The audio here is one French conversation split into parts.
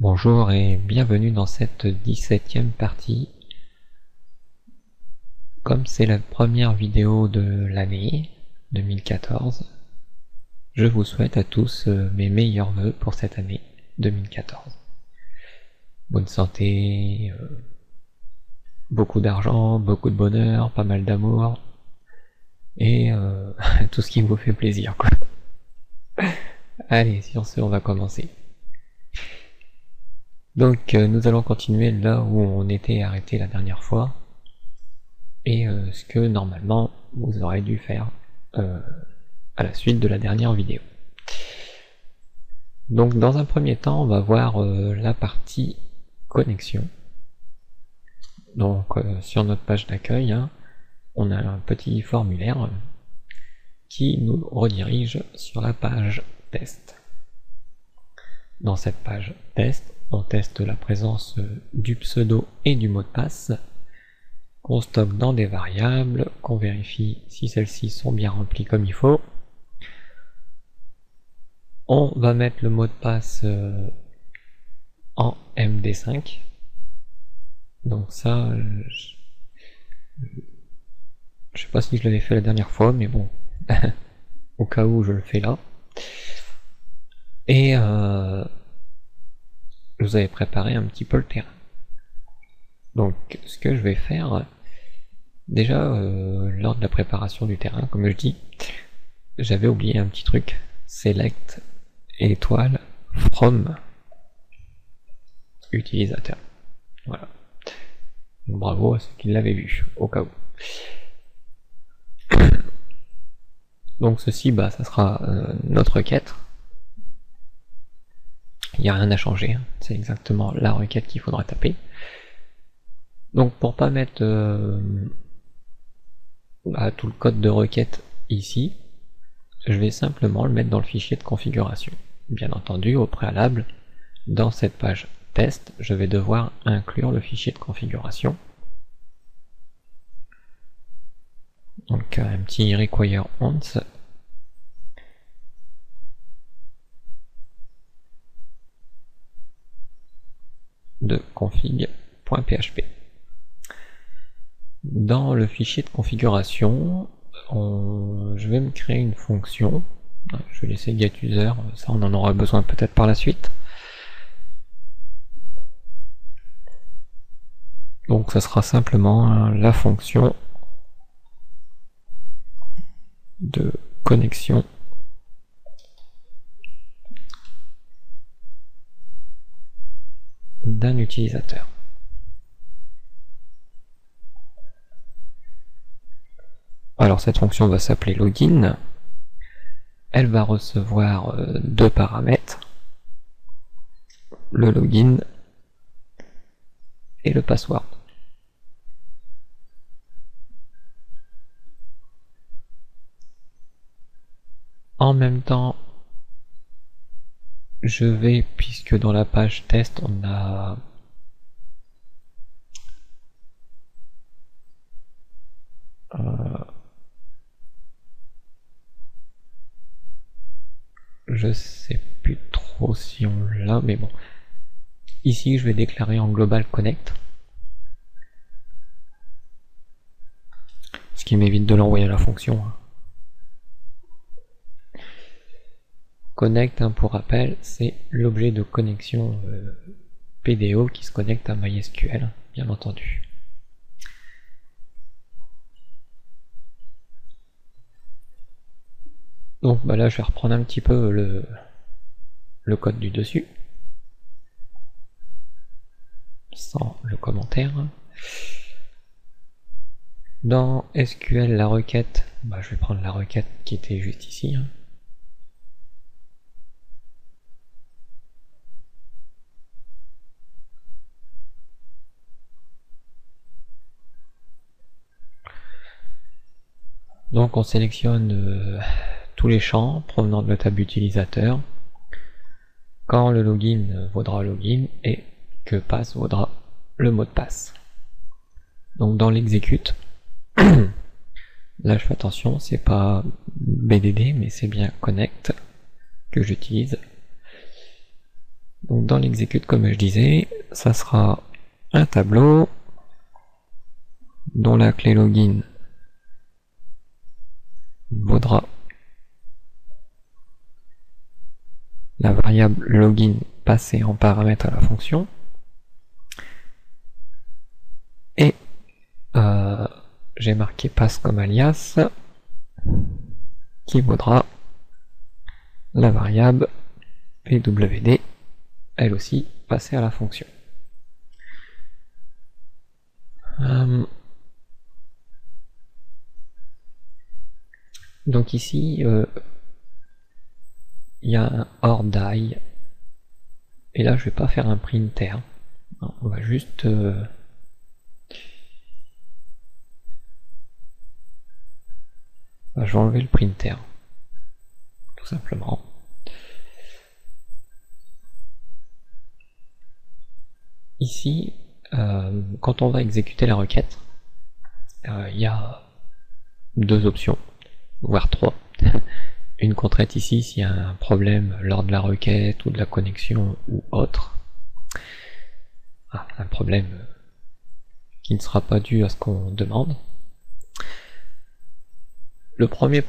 Bonjour et bienvenue dans cette 17e partie. Comme c'est la première vidéo de l'année 2014, je vous souhaite à tous mes meilleurs vœux pour cette année 2014. Bonne santé, beaucoup d'argent, beaucoup de bonheur, pas mal d'amour, et tout ce qui vous fait plaisir, quoi. Allez, sur ce, on va commencer. Donc nous allons continuer là où on était arrêté la dernière fois, et ce que normalement vous aurez dû faire à la suite de la dernière vidéo. Donc dans un premier temps, on va voir la partie connexion. Donc sur notre page d'accueil, on a un petit formulaire qui nous redirige sur la page test. Dans cette page test, on teste la présence du pseudo et du mot de passe, qu'on stocke dans des variables, qu'on vérifie si celles-ci sont bien remplies comme il faut. On va mettre le mot de passe en MD5. Donc ça, je sais pas si je l'avais fait la dernière fois, mais bon, au cas où je le fais là. Et je vous avais préparé un petit peu le terrain. Donc ce que je vais faire, déjà lors de la préparation du terrain, comme je dis, j'avais oublié un petit truc, select étoile from utilisateur. Voilà. Bravo à ceux qui l'avaient vu, au cas où. Donc ceci, ça sera notre requête. Il n'y a rien à changer, c'est exactement la requête qu'il faudra taper. Donc pour pas mettre tout le code de requête ici, je vais simplement le mettre dans le fichier de configuration. Bien entendu, au préalable, dans cette page test, je vais devoir inclure le fichier de configuration. Donc un petit require once de config.php. Dans le fichier de configuration, je vais me créer une fonction. Je vais laisser getUser, ça on en aura besoin peut-être par la suite. Donc ça sera simplement la fonction de connexion d'un utilisateur. Alors cette fonction va s'appeler login. Elle va recevoir deux paramètres, le login et le password. En même temps, je vais, puisque dans la page test on a je sais plus trop si on l'a, mais bon. Ici, je vais déclarer en global connect, ce qui m'évite de l'envoyer à la fonction. Connect, pour rappel, c'est l'objet de connexion PDO qui se connecte à MySQL, bien entendu. Donc là, je vais reprendre un petit peu le code du dessus, sans le commentaire. Dans SQL, la requête, je vais prendre la requête qui était juste ici. Donc on sélectionne tous les champs provenant de la table utilisateur, quand le login vaudra login et que passe vaudra le mot de passe. Donc dans l'exécute, là je fais attention, c'est pas BDD mais c'est bien connect que j'utilise. Donc dans l'exécute, comme je disais, ça sera un tableau dont la clé login vaudra la variable login passée en paramètre à la fonction, et j'ai marqué pass comme alias qui vaudra la variable pwd, elle aussi passée à la fonction. Donc ici il y a un or die, et là je vais pas faire un printer, on va juste je vais enlever le printer tout simplement. Ici quand on va exécuter la requête, il y a deux options, voire trois. Une contrainte ici s'il y a un problème lors de la requête ou de la connexion ou autre. Un problème qui ne sera pas dû à ce qu'on demande. Le premier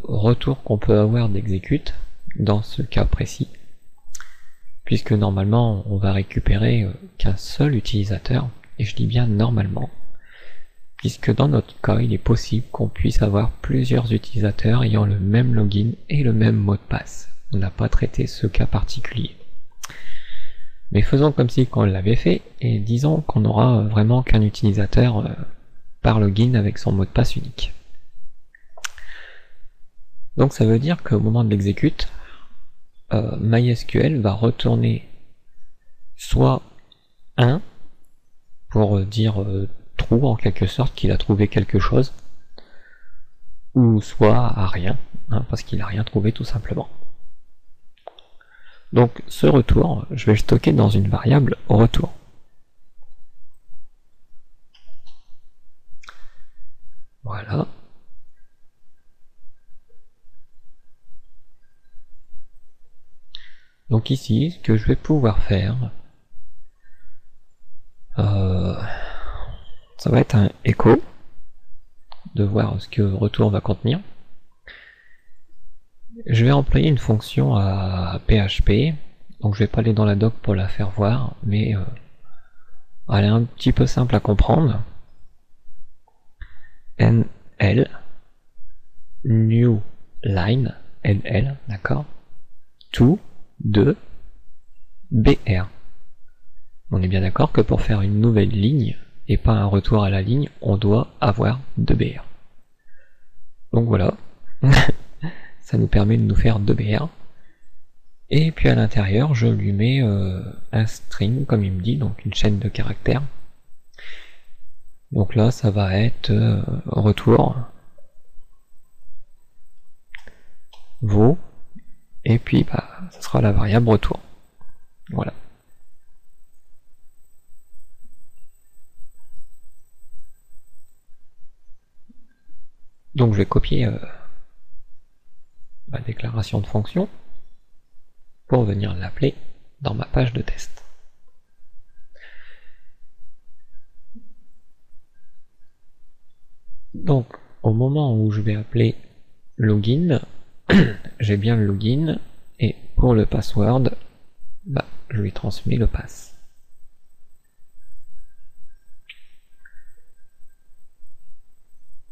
retour qu'on peut avoir d'exécute, dans ce cas précis, puisque normalement on va récupérer qu'un seul utilisateur, et je dis bien normalement, puisque dans notre cas il est possible qu'on puisse avoir plusieurs utilisateurs ayant le même login et le même mot de passe. On n'a pas traité ce cas particulier. Mais faisons comme si on l'avait fait, et disons qu'on n'aura vraiment qu'un utilisateur par login avec son mot de passe unique. Donc ça veut dire qu'au moment de l'exécute, MySQL va retourner soit 1 pour dire true en quelque sorte qu'il a trouvé quelque chose, ou soit à rien, parce qu'il n'a rien trouvé tout simplement. Donc ce retour, je vais le stocker dans une variable retour. Voilà. Donc ici, ce que je vais pouvoir faire, ça va être un echo, de voir ce que retour va contenir. Je vais employer une fonction à PHP, donc je vais pas aller dans la doc pour la faire voir, mais elle est un petit peu simple à comprendre. NL new line, NL, d'accord, to de BR. On est bien d'accord que pour faire une nouvelle ligne et pas un retour à la ligne, on doit avoir de BR. Donc voilà, ça nous permet de nous faire 2 BR. Et puis à l'intérieur, je lui mets un string, comme il me dit, donc une chaîne de caractères. Donc là, ça va être retour vaut, et puis ça sera la variable retour. Voilà. Donc je vais copier ma déclaration de fonction pour venir l'appeler dans ma page de test. Donc au moment où je vais appeler login, j'ai bien le login, et pour le password, je lui transmets le pass.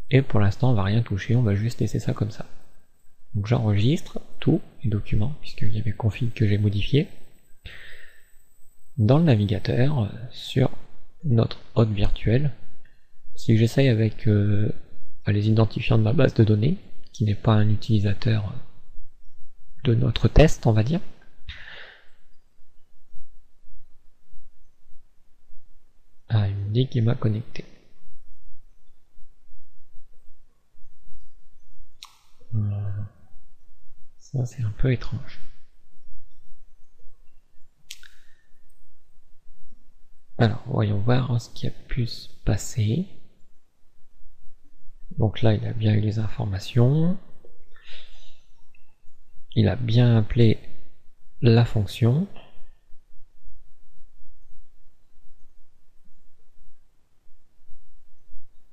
Et pour l'instant on va rien toucher, on va juste laisser ça comme ça. Donc j'enregistre tous les documents, puisqu'il y avait config que j'ai modifié, dans le navigateur, sur notre hôte virtuel. Si j'essaye avec les identifiants de ma base de données, qui n'est pas un utilisateur de notre test, on va dire, il me dit qu'il m'a connecté. Ça c'est un peu étrange. Alors voyons voir ce qui a pu se passer. Donc là il a bien eu les informations, il a bien appelé la fonction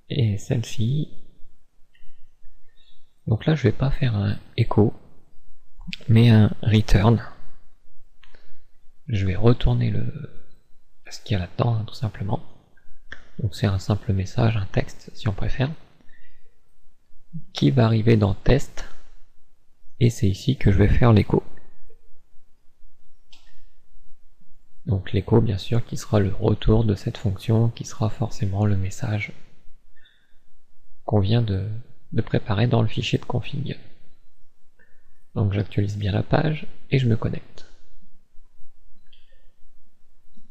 et celle-ci. Donc là je vais pas faire un echo mais un return. Je vais retourner ce qu'il y a là-dedans, hein, tout simplement. Donc c'est un simple message, un texte si on préfère, qui va arriver dans test, et c'est ici que je vais faire l'écho. Donc l'écho bien sûr qui sera le retour de cette fonction, qui sera forcément le message qu'on vient de préparer dans le fichier de config. Donc j'actualise bien la page et je me connecte.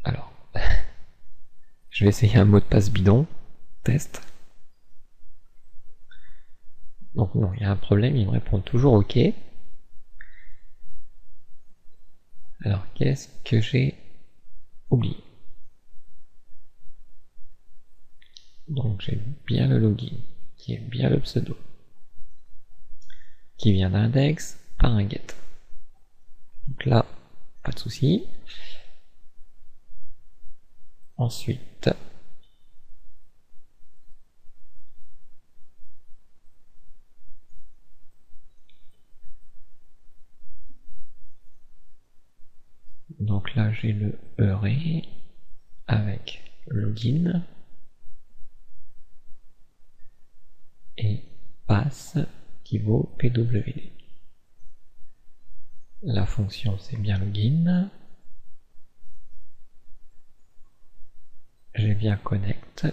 Alors, je vais essayer un mot de passe bidon, test. Donc non, il y a un problème, il me répond toujours OK. Alors qu'est-ce que j'ai oublié? Donc j'ai bien le login, qui est bien le pseudo, qui vient d'index par un get. Donc là, pas de souci. Ensuite, donc là j'ai le array avec login et pass qui vaut pwd. La fonction c'est bien login. J'ai bien connect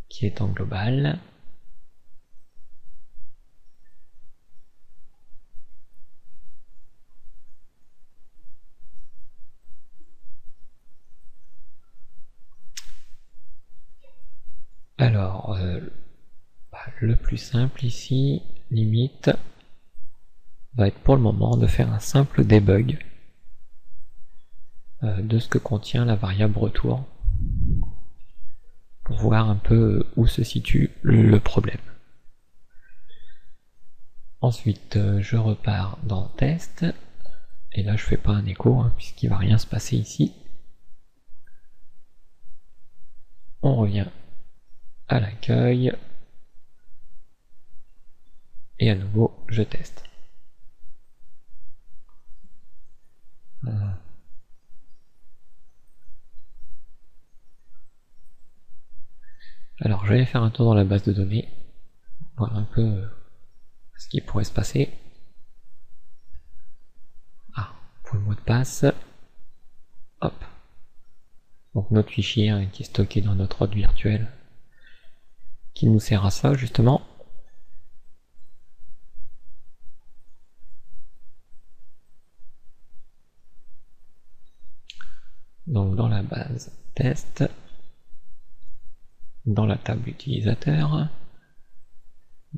qui est en global. Alors, le plus simple ici, limite, va être pour le moment de faire un simple debug de ce que contient la variable retour, pour voir un peu où se situe le problème. Ensuite, je repars dans test, et là je fais pas un écho, hein, puisqu'il va rien se passer ici. On revient à l'accueil, et à nouveau je teste. Alors je vais aller faire un tour dans la base de données, voir un peu ce qui pourrait se passer. Ah, pour le mot de passe, hop. Donc notre fichier hein, qui est stocké dans notre hôte virtuel, qui nous sert à ça justement. Donc dans la base test, dans la table utilisateur,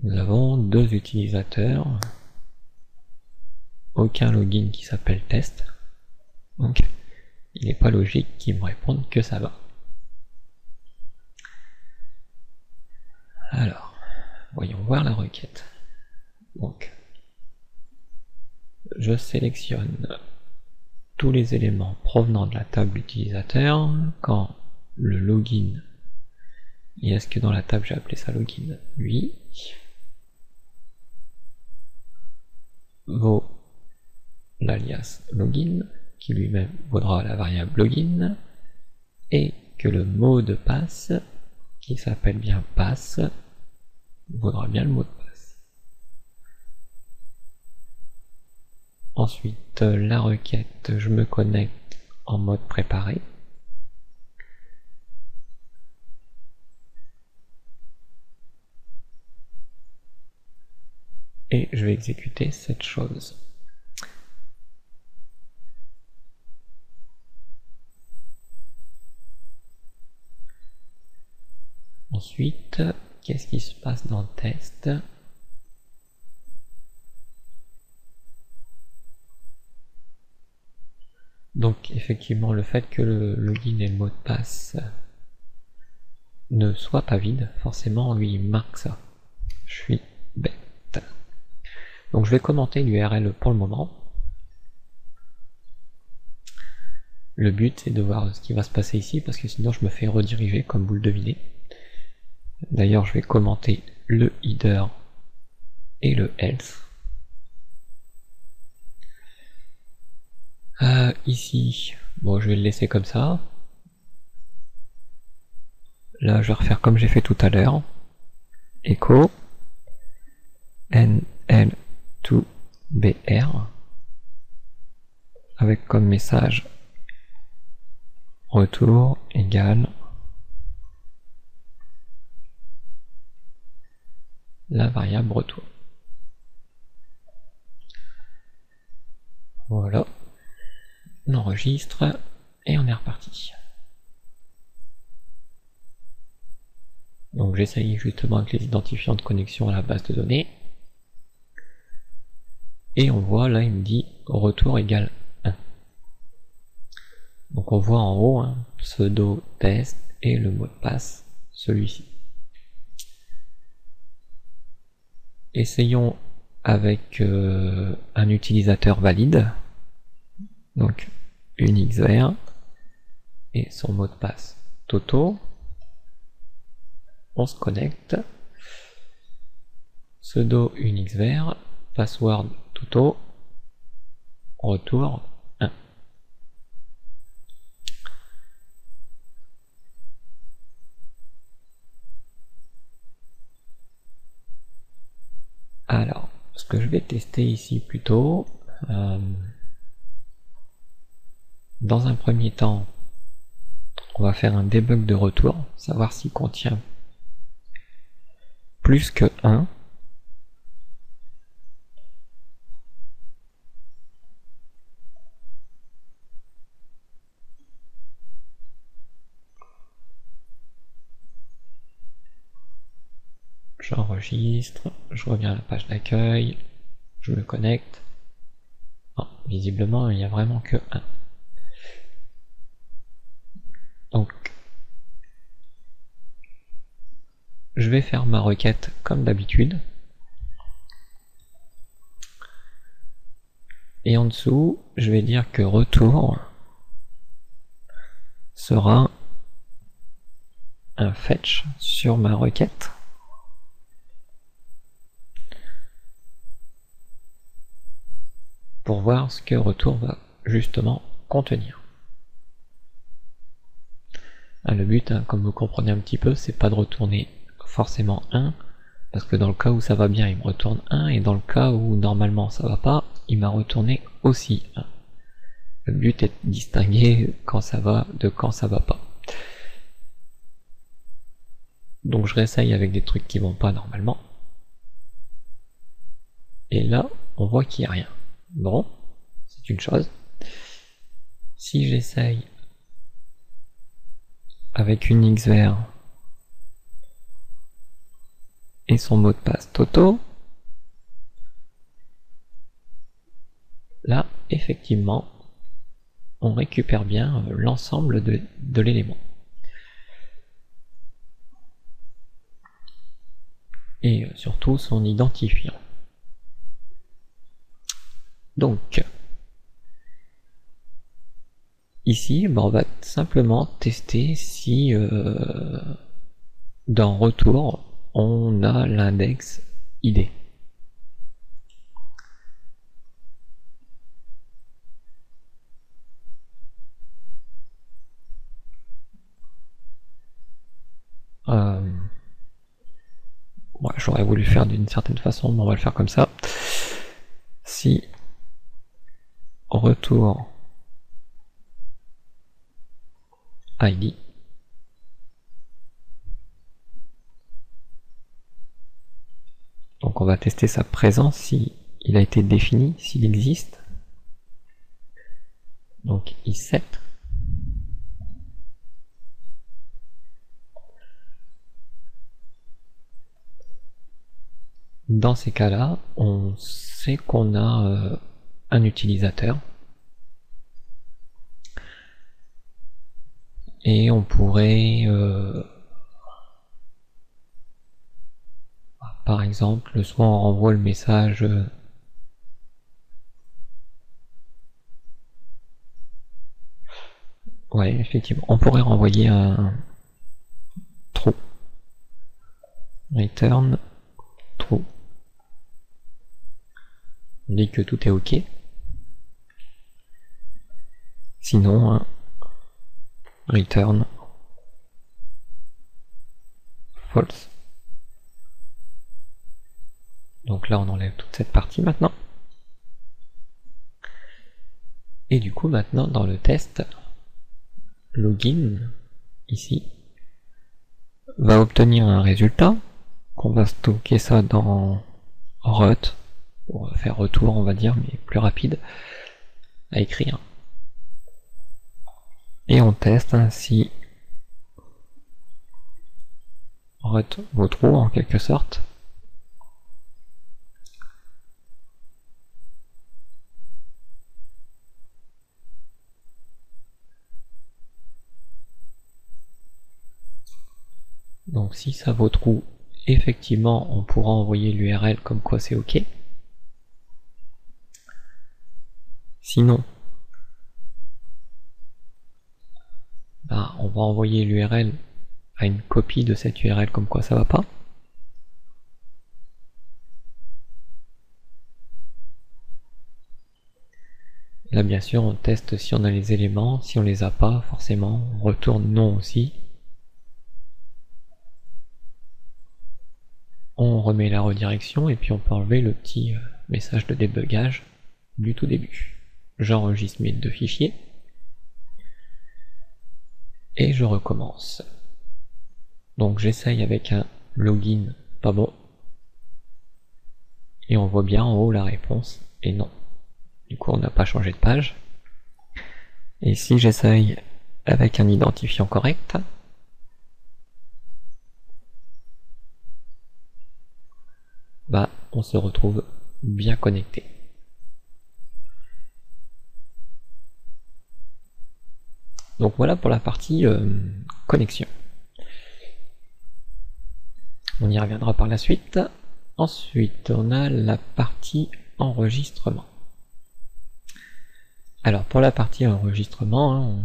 nous avons deux utilisateurs, aucun login qui s'appelle test, donc il n'est pas logique qu'ils me répondent que ça va. Alors, voyons voir la requête. Donc, je sélectionne tous les éléments provenant de la table utilisateur quand le login, et est-ce que dans la table j'ai appelé ça login? Oui. Vaut l'alias login, qui lui-même vaudra la variable login, et que le mot de passe, qui s'appelle bien pass, vaudra bien le mot de passe. Ensuite, la requête, je me connecte en mode préparé. Et je vais exécuter cette chose. Ensuite, qu'est-ce qui se passe dans le test? Donc effectivement, le fait que le login et le mot de passe ne soient pas vides, forcément lui il marque ça. Je suis bête. Donc je vais commenter l'URL pour le moment. Le but c'est de voir ce qui va se passer ici parce que sinon je me fais rediriger comme boule de vidé. D'ailleurs je vais commenter le header et le else. Ici, bon je vais le laisser comme ça. Là je vais refaire comme j'ai fait tout à l'heure. Echo NL2BR avec comme message retour égale la variable retour. Voilà, on enregistre et on est reparti. Donc j'essaye justement avec les identifiants de connexion à la base de données. Et on voit là il me dit retour égale 1. Donc on voit en haut pseudo test et le mot de passe, celui-ci. Essayons avec un utilisateur valide, donc unixver et son mot de passe Toto. On se connecte, pseudo unixver, password Toto, retour 1. Alors, ce que je vais tester ici plutôt, dans un premier temps, on va faire un debug de retour, savoir s'il contient plus que 1. J'enregistre, je reviens à la page d'accueil, je me connecte. Non, visiblement il n'y a vraiment que 1. Donc je vais faire ma requête comme d'habitude. Et en dessous, je vais dire que retour sera un fetch sur ma requête. Pour voir ce que retour va justement contenir. Le but, comme vous comprenez un petit peu, c'est pas de retourner forcément 1, parce que dans le cas où ça va bien, il me retourne 1, et dans le cas où normalement ça va pas, il m'a retourné aussi 1. Le but est de distinguer quand ça va de quand ça va pas. Donc je réessaye avec des trucs qui vont pas normalement. Et là, on voit qu'il n'y a rien. Bon, c'est une chose. Si j'essaye avec unixver et son mot de passe Toto, là, effectivement, on récupère bien l'ensemble de l'élément. Et surtout son identifiant. Donc, ici, on va simplement tester si dans retour, on a l'index ID. Ouais, j'aurais voulu faire d'une certaine façon, mais on va le faire comme ça. Si retour ID, donc on va tester sa présence, si il a été défini, s'il existe. Donc i7. Dans ces cas-là, on sait qu'on a un utilisateur. Et on pourrait, par exemple, soit on renvoie le message Ouais, effectivement, on pourrait renvoyer un true. Return true. On dit que tout est ok. Sinon, un return false. Donc là, on enlève toute cette partie maintenant. Et du coup, maintenant, dans le test, login, ici, va obtenir un résultat, qu'on va stocker ça dans route, pour faire retour, on va dire, mais plus rapide à écrire. Et on teste ainsi route vos trous en quelque sorte. Donc si ça vaut true, effectivement on pourra envoyer l'URL comme quoi c'est ok. Sinon, bah, on va envoyer l'URL à une copie de cette URL comme quoi ça va pas. Là bien sûr on teste si on a les éléments, si on les a pas forcément, on retourne non aussi. On remet la redirection et puis on peut enlever le petit message de débugage du tout début. J'enregistre mes deux fichiers et je recommence. Donc j'essaye avec un login pas bon et on voit bien en haut la réponse et non. Du coup on n'a pas changé de page. Et si j'essaye avec un identifiant correct, bah on se retrouve bien connecté. Donc voilà pour la partie connexion. On y reviendra par la suite. Ensuite, on a la partie enregistrement. Alors pour la partie enregistrement, hein,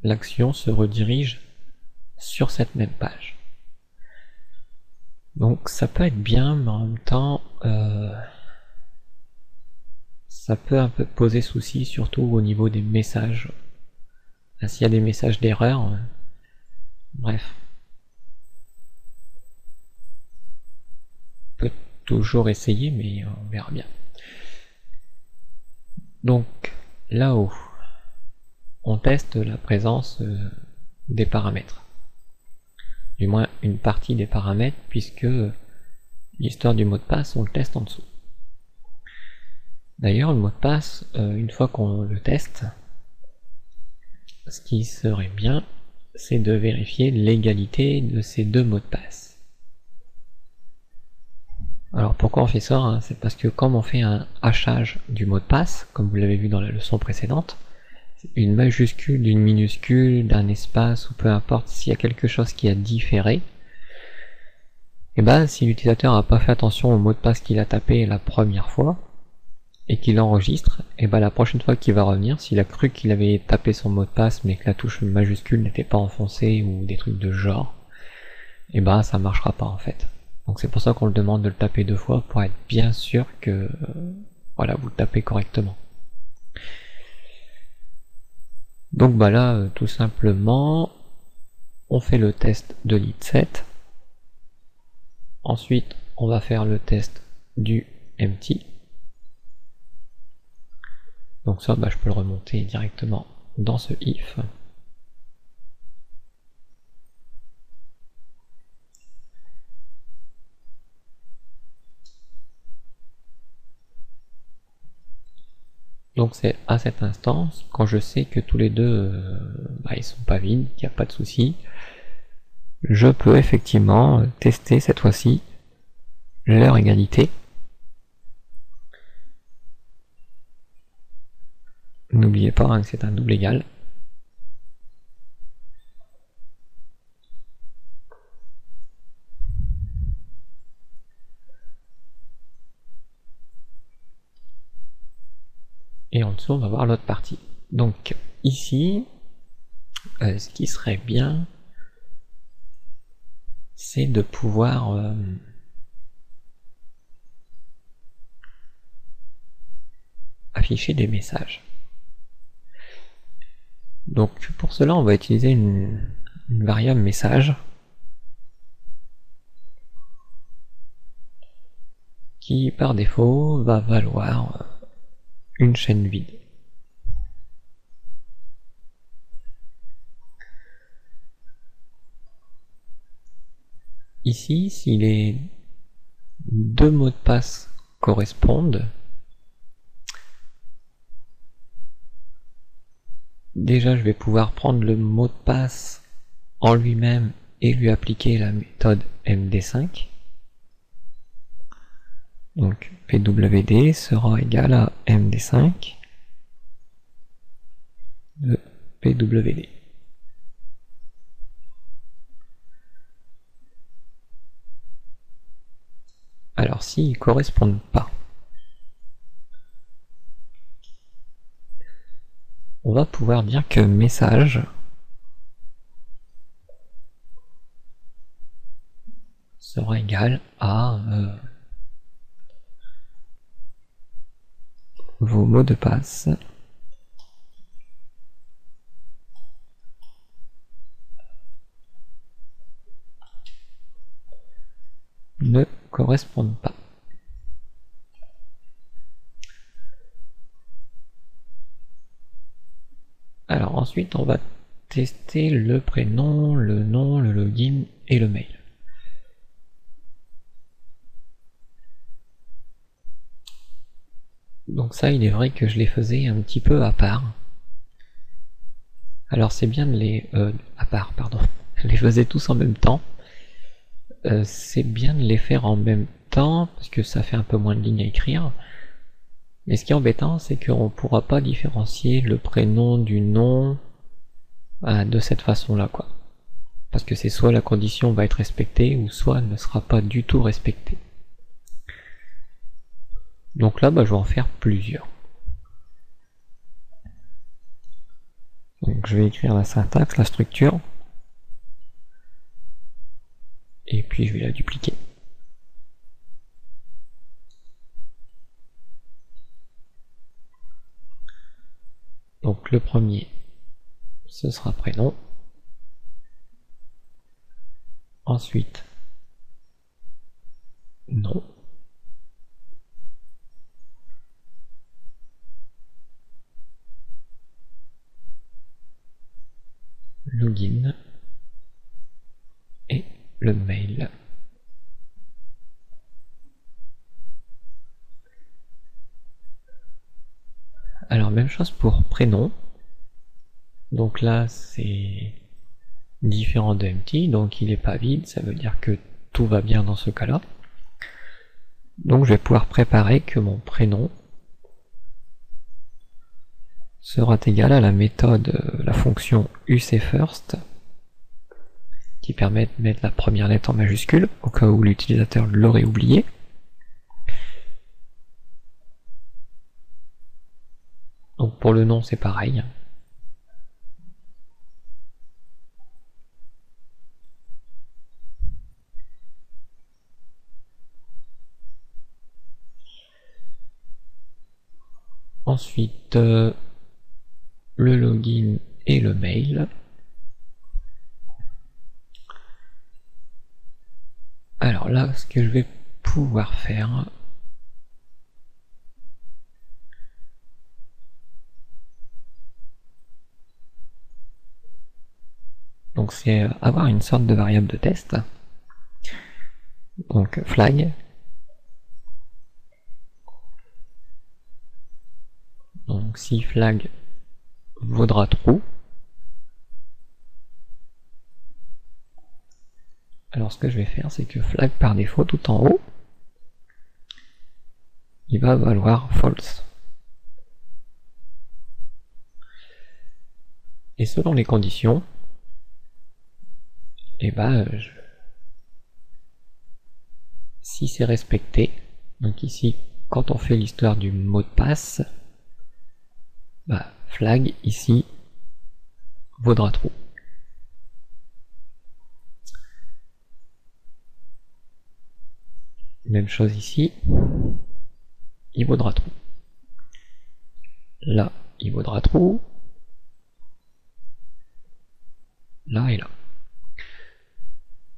l'action se redirige sur cette même page. Donc ça peut être bien, mais en même temps, ça peut un peu poser souci, surtout au niveau des messages. S'il y a des messages d'erreur, bref. On peut toujours essayer, mais on verra bien. Donc là-haut, on teste la présence des paramètres. Du moins une partie des paramètres, puisque l'histoire du mot de passe, on le teste en dessous. D'ailleurs, le mot de passe, une fois qu'on le teste, ce qui serait bien, c'est de vérifier l'égalité de ces deux mots de passe. Alors pourquoi on fait ça, hein? C'est parce que quand on fait un hachage du mot de passe, comme vous l'avez vu dans la leçon précédente, une majuscule d'une minuscule, d'un espace, ou peu importe, s'il y a quelque chose qui a différé, et ben si l'utilisateur n'a pas fait attention au mot de passe qu'il a tapé la première fois, et qu'il enregistre, et ben la prochaine fois qu'il va revenir, s'il a cru qu'il avait tapé son mot de passe mais que la touche majuscule n'était pas enfoncée ou des trucs de genre, et ben ça marchera pas en fait. Donc c'est pour ça qu'on le demande de le taper deux fois pour être bien sûr que voilà, vous le tapez correctement. Donc bah là tout simplement on fait le test de lead set. Ensuite on va faire le test du empty. Donc ça, bah, je peux le remonter directement dans ce if. Donc c'est à cette instance, quand je sais que tous les deux, bah, ils sont pas vides, qu'il n'y a pas de souci, je peux effectivement tester cette fois-ci leur égalité. N'oubliez pas hein, que c'est un double égal. Et en dessous, on va voir l'autre partie. Donc ici, ce qui serait bien, c'est de pouvoir afficher des messages. Donc pour cela, on va utiliser une variable message qui par défaut va valoir une chaîne vide. Ici, si les deux mots de passe correspondent, déjà je vais pouvoir prendre le mot de passe en lui-même et lui appliquer la méthode md5. Donc pwd sera égal à md5 de pwd. Alors s'ils ne correspondent pas, on va pouvoir dire que message sera égal à vos mots de passe ne correspondent pas. Alors ensuite on va tester le prénom, le nom, le login et le mail. Donc ça, il est vrai que je les faisais un petit peu à part. Alors c'est bien de les... à part, pardon. Je les faisais tous en même temps. C'est bien de les faire en même temps, parce que ça fait un peu moins de lignes à écrire. Mais ce qui est embêtant, c'est qu'on ne pourra pas différencier le prénom du nom de cette façon-là, quoi. Parce que c'est soit la condition va être respectée, ou soit elle ne sera pas du tout respectée. Donc là, je vais en faire plusieurs. Donc je vais écrire la syntaxe, la structure, et puis je vais la dupliquer. Donc le premier, ce sera prénom. Ensuite, nom. Login et le mail. Alors même chose pour prénom. Donc là c'est différent de empty, donc il n'est pas vide, ça veut dire que tout va bien dans ce cas-là. Donc je vais pouvoir préparer que mon prénom sera égal à la méthode, la fonction ucFirst, qui permet de mettre la première lettre en majuscule, au cas où l'utilisateur l'aurait oublié. Donc pour le nom c'est pareil. Ensuite, le login et le mail. Alors là, ce que je vais pouvoir faire, donc c'est avoir une sorte de variable de test. Donc flag. Donc si flag vaudra true, alors ce que je vais faire, c'est que flag par défaut tout en haut, il va valoir false. Et selon les conditions, et si c'est respecté, donc ici quand on fait l'histoire du mot de passe, flag ici vaudra true. Même chose ici, il vaudra true. Là, il vaudra true. Là et là.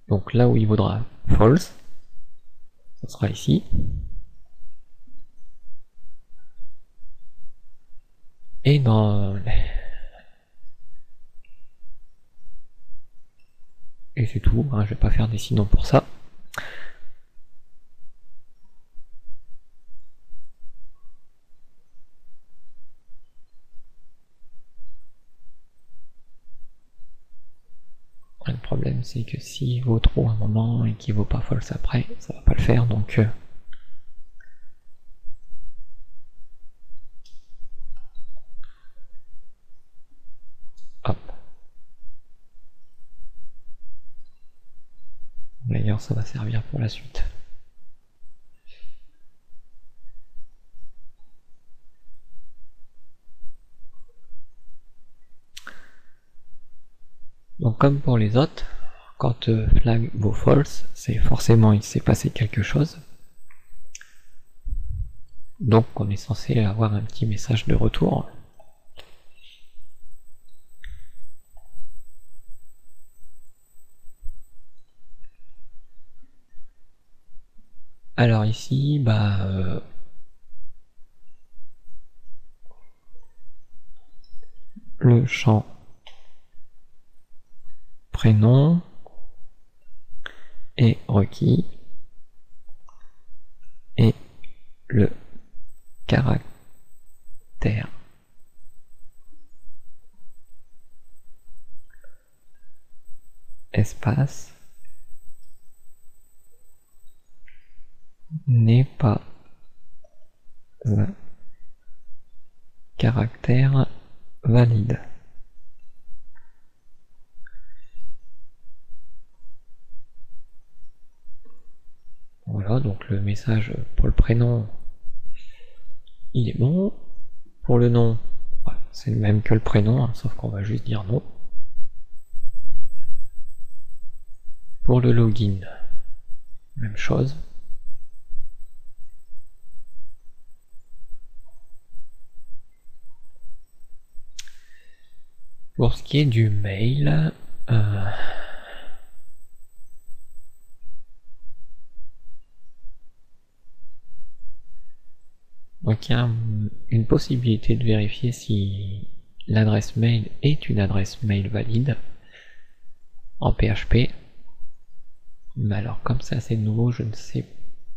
Donc là où il vaudra false, ça sera ici. Et dans... Et c'est tout, hein, je vais pas faire des signaux pour ça. Le problème c'est que s'il vaut trop un moment et qu'il vaut pas false après, ça va pas le faire, donc... Hop. D'ailleurs ça va servir pour la suite. Donc comme pour les autres, quand flag vaut false, c'est forcément il s'est passé quelque chose. Donc on est censé avoir un petit message de retour. Alors ici, le champ prénom est requis et le caractère espace n'est pas un caractère valide. Voilà, donc le message pour le prénom, il est bon. Pour le nom, c'est le même que le prénom, hein, sauf qu'on va juste dire non. Pour le login, même chose. Pour ce qui est du mail, donc il y a une possibilité de vérifier si l'adresse mail est une adresse mail valide en PHP. Mais alors comme ça c'est nouveau, je ne sais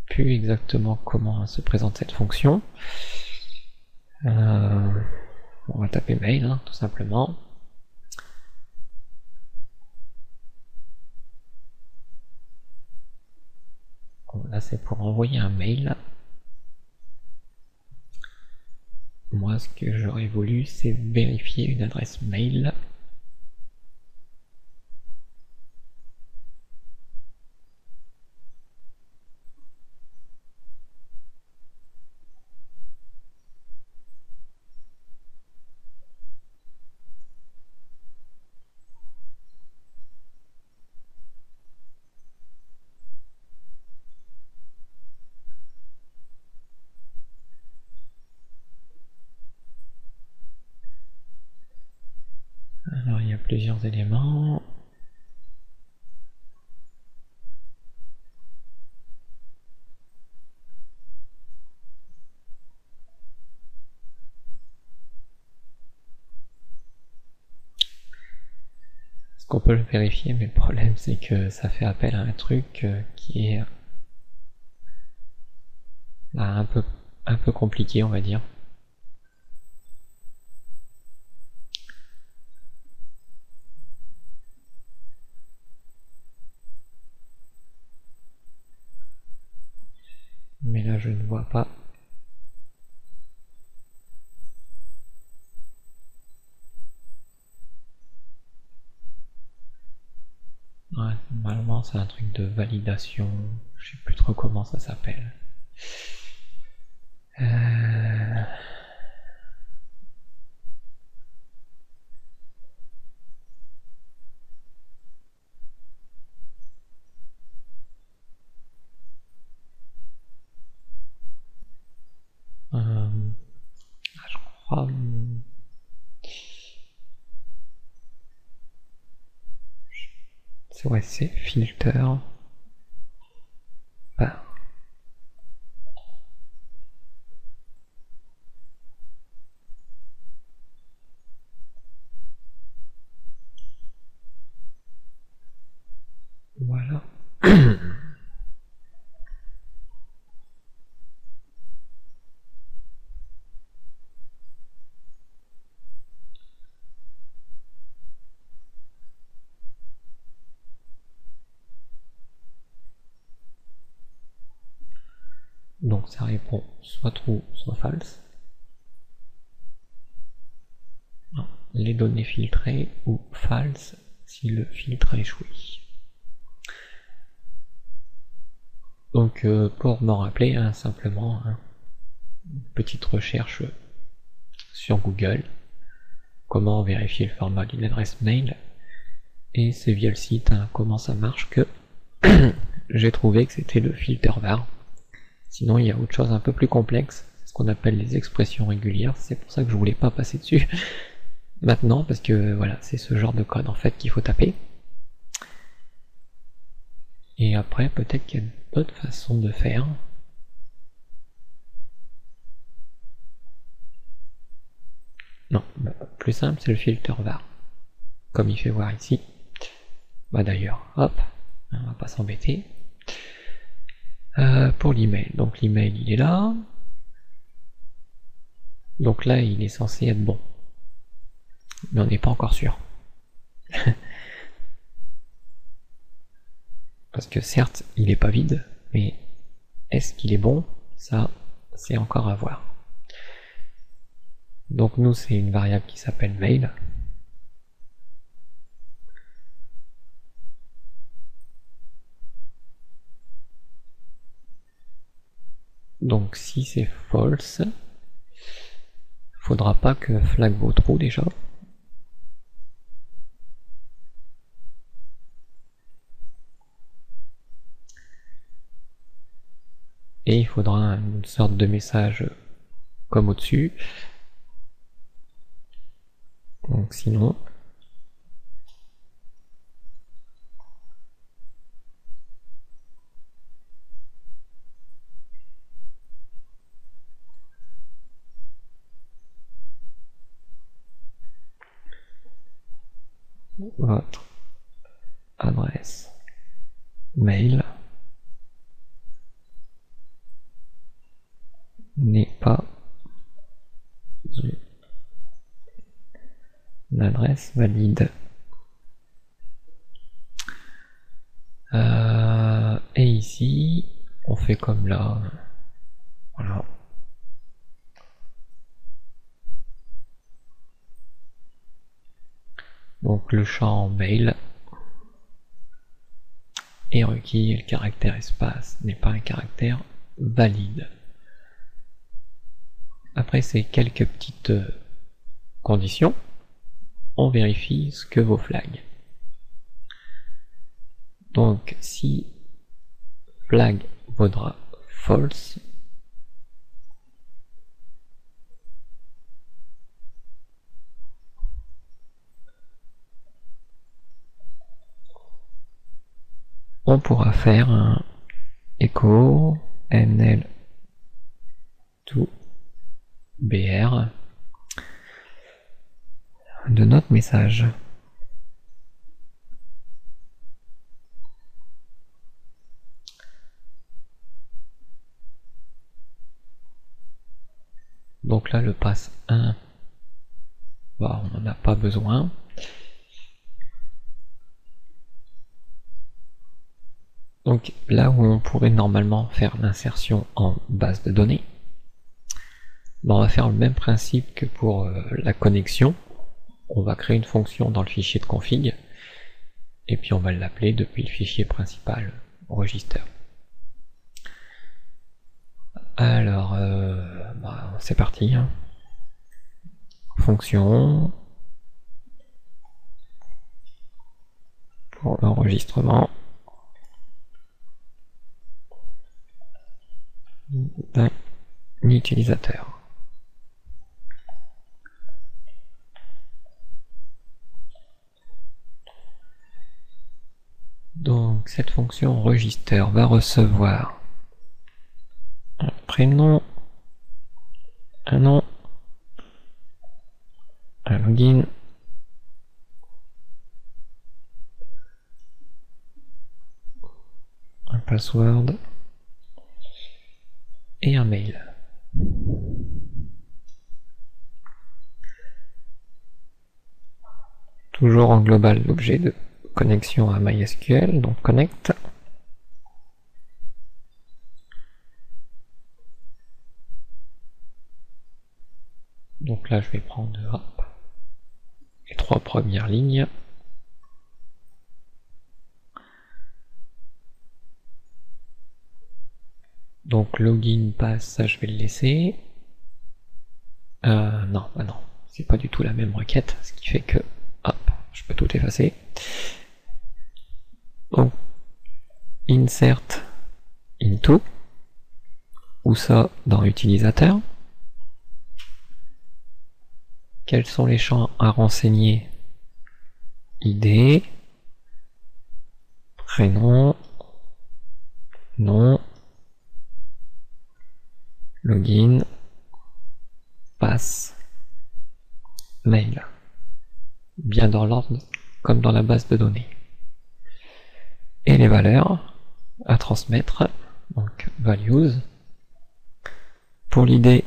plus exactement comment se présente cette fonction. On va taper mail, hein, tout simplement. Bon, là c'est pour envoyer un mail. Moi ce que j'aurais voulu c'est vérifier une adresse mail. Alors il y a plusieurs éléments. Est-ce qu'on peut le vérifier, mais le problème c'est que ça fait appel à un truc qui est un peu compliqué, on va dire. Mais là je ne vois pas. Ouais, normalement c'est un truc de validation, je sais plus trop comment ça s'appelle. c'est filter par. Voilà. Donc ça répond soit true, soit false. Non, les données filtrées ou false si le filtre a échoué. Donc pour m'en rappeler, hein, simplement une petite recherche sur Google, comment vérifier le format d'une adresse mail, et c'est via le site hein, comment ça marche que j'ai trouvé que c'était le filter var. Sinon il y a autre chose un peu plus complexe, ce qu'on appelle les expressions régulières, c'est pour ça que je voulais pas passer dessus maintenant, parce que voilà, c'est ce genre de code en fait qu'il faut taper. Et après peut-être qu'il y a d'autres façons de faire. Non, plus simple c'est le filter var, comme il fait voir ici. Bah d'ailleurs, hop, on va pas s'embêter. Pour l'email, donc l'email il est là. Donc là il est censé être bon. Mais on n'est pas encore sûr. Parce que certes il est pas vide, mais est-ce qu'il est bon? Ça, c'est encore à voir. Donc nous c'est une variable qui s'appelle mail. Donc si c'est false, faudra pas que flag vaut true déjà. Et il faudra une sorte de message comme au-dessus. Donc sinon, votre adresse mail n'est pas une adresse valide. Et ici, on fait comme là. Voilà. Donc le champ mail est requis et le caractère espace n'est pas un caractère valide. Après ces quelques petites conditions, on vérifie ce que vaut flag. Donc si flag vaudra false, on pourra faire un echo nl to br de notre message. Donc là le pass 1, bah, on n'en a pas besoin. Donc là où on pourrait normalement faire l'insertion en base de données, bah, on va faire le même principe que pour la connexion. On va créer une fonction dans le fichier de config, et puis on va l'appeler depuis le fichier principal register. Alors, bah, c'est parti. Hein. Fonction pour l'enregistrement d'un utilisateur. Donc cette fonction register va recevoir un prénom, un nom, un login, un password et un mail. Toujours en global l'objet de connexion à MySQL, donc connect. Donc là je vais prendre hop, les 3 premières lignes. Donc login pass, ça je vais le laisser. Non, bah non, c'est pas du tout la même requête, ce qui fait que hop, je peux tout effacer. Donc insert into, ou ça dans utilisateur. Quels sont les champs à renseigner? ID, prénom, nom, login, pass, mail. Bien dans l'ordre comme dans la base de données. Et les valeurs à transmettre, donc values. Pour l'id,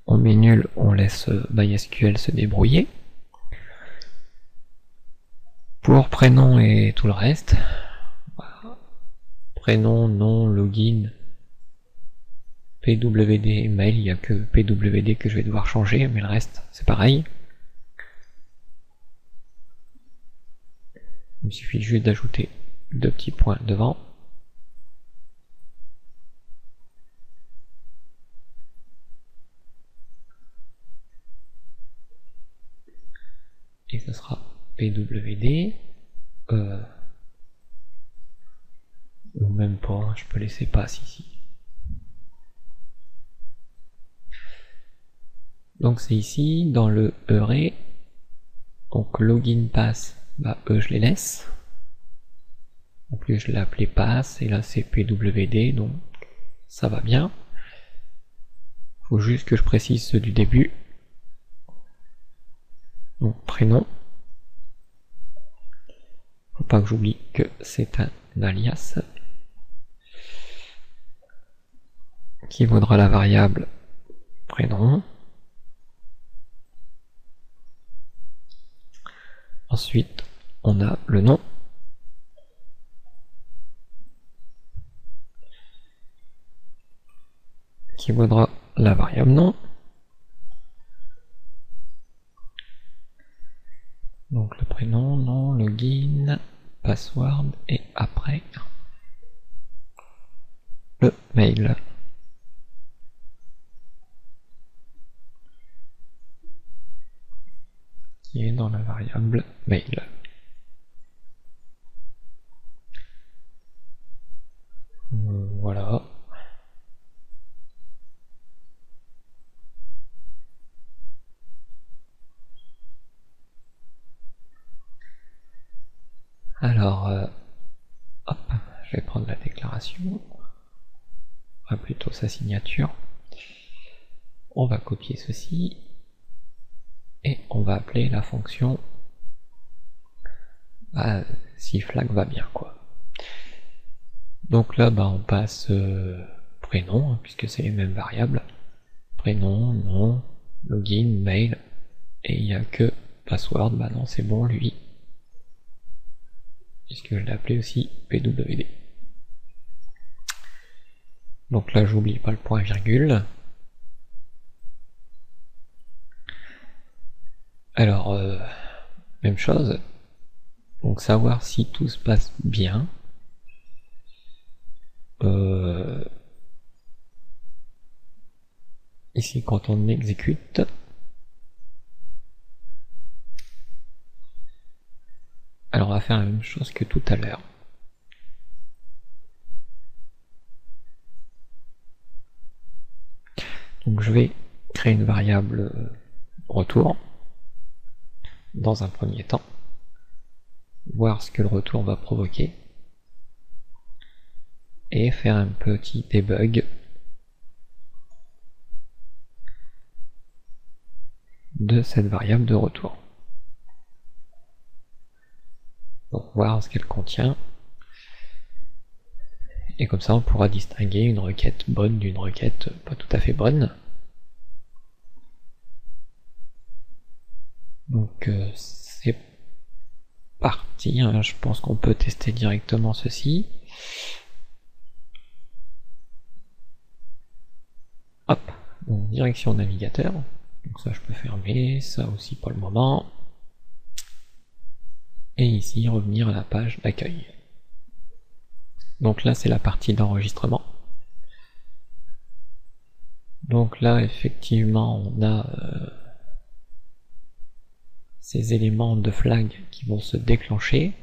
on met nul, on laisse MySQL se débrouiller. Pour prénom et tout le reste, voilà. Prénom, nom, login, PWD, mail, il n'y a que PWD que je vais devoir changer, mais le reste c'est pareil. Il me suffit juste d'ajouter 2 petits points devant. Et ce sera PWD, ou même pas, je peux laisser pass ici. Donc c'est ici, dans le array, donc login pass, bah je les laisse. En plus je l'ai appelé pass, et là c'est PWD, donc ça va bien. Faut juste que je précise ceux du début. Donc prénom. Faut pas que j'oublie que c'est un alias qui vaudra la variable prénom. Ensuite, on a le nom. Qui vaudra la variable nom. Donc le prénom, nom, login, password et après le mail. Qui est dans la variable mail. Voilà. Alors, hop, je vais prendre la déclaration, enfin plutôt sa signature. On va copier ceci et on va appeler la fonction si flag va bien quoi. Donc là on passe prénom, puisque c'est les mêmes variables, prénom, nom, login, mail, et il n'y a que password, non c'est bon lui, puisque je l'ai appelé aussi PWD. Donc là j'oublie pas le point virgule. Alors même chose, donc savoir si tout se passe bien. Ici quand on exécute, alors on va faire la même chose que tout à l'heure. Donc je vais créer une variable retour dans un premier temps, voir ce que le retour va provoquer. et faire un petit debug de cette variable de retour pour voir ce qu'elle contient, et comme ça on pourra distinguer une requête bonne d'une requête pas tout à fait bonne. Donc c'est parti, hein. Je pense qu'on peut tester directement ceci. Hop, donc direction navigateur, donc ça je peux fermer, ça aussi pour le moment, et ici revenir à la page d'accueil. Donc là c'est la partie d'enregistrement. Donc là effectivement on a ces éléments de flag qui vont se déclencher.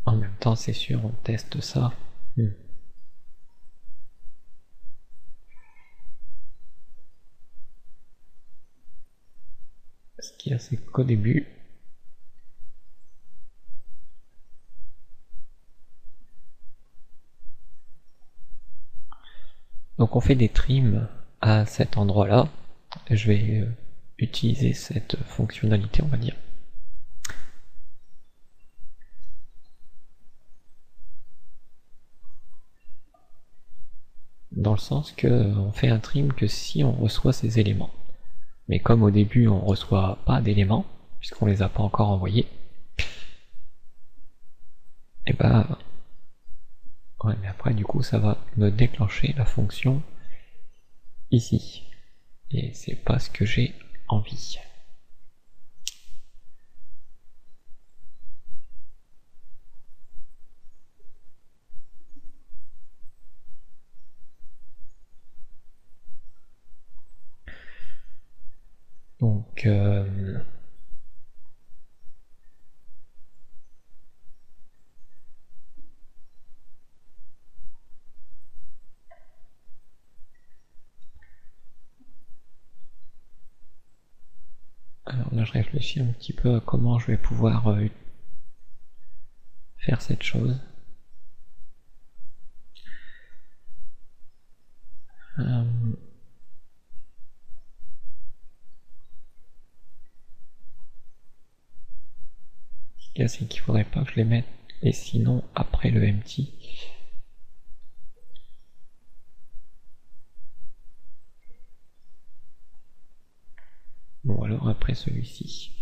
En même temps c'est sûr on teste ça. Ce qu'il y a c'est qu'au début donc on fait des trims à cet endroit là. Je vais utiliser cette fonctionnalité on va dire. Dans le sens que on fait un trim que si on reçoit ces éléments. Mais comme au début on reçoit pas d'éléments, puisqu'on les a pas encore envoyés, et bah ouais, mais après du coup ça va me déclencher la fonction ici. Et c'est pas ce que j'ai envie. Donc alors là je réfléchis un petit peu à comment je vais pouvoir faire cette chose. Ce qu'il y a c'est qu'il faudrait pas que je les mette et sinon après le empty. Bon alors après celui-ci.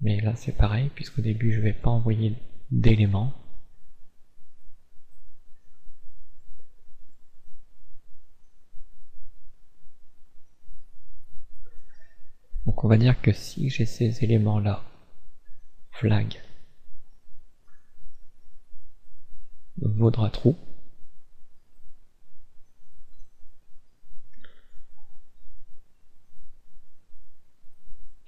Mais là c'est pareil puisqu'au début je vais pas envoyer d'éléments. Donc on va dire que si j'ai ces éléments là, flag vaudra true.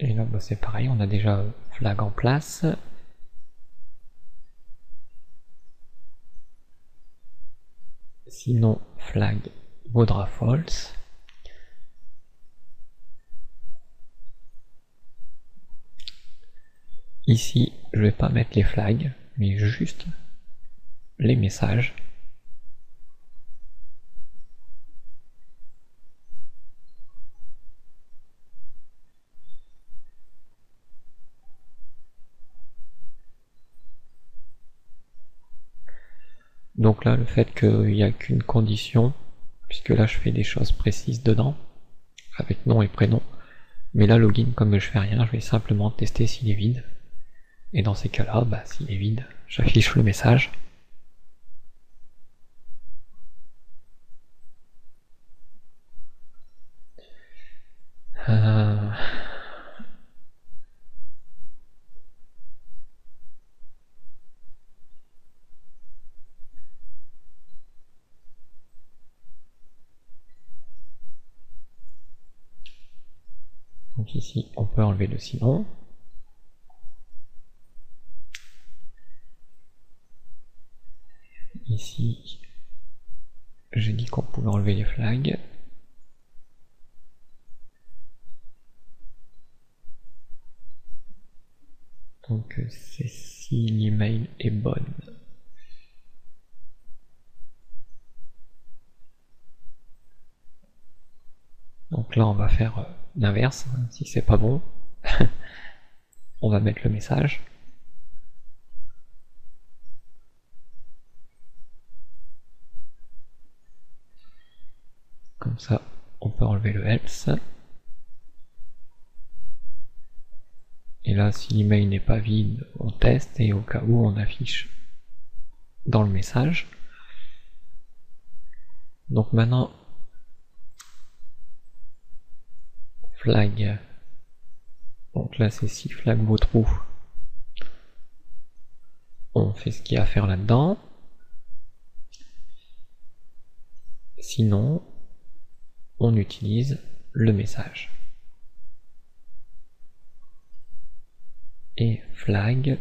Et là bah, c'est pareil, on a déjà flag en place. Sinon flag vaudra false. Ici je vais pas mettre les flags, mais juste les messages. Donc là le fait qu'il n'y a qu'une condition, puisque là je fais des choses précises dedans, avec nom et prénom, mais là login comme je fais rien, je vais simplement tester s'il est vide, et dans ces cas là, bah, s'il est vide, j'affiche le message. Donc ici on peut enlever le sinon. Ici j'ai dit qu'on pouvait enlever les flags. Donc c'est si l'email est bonne. Donc là on va faire l'inverse, si c'est pas bon. On va mettre le message. Comme ça, on peut enlever le else. Et là, si l'email n'est pas vide, on teste et au cas où, on affiche dans le message. Donc maintenant, flag. Donc là, c'est si flag vaut true. On fait ce qu'il y a à faire là-dedans. Sinon, on utilise le message. Et flag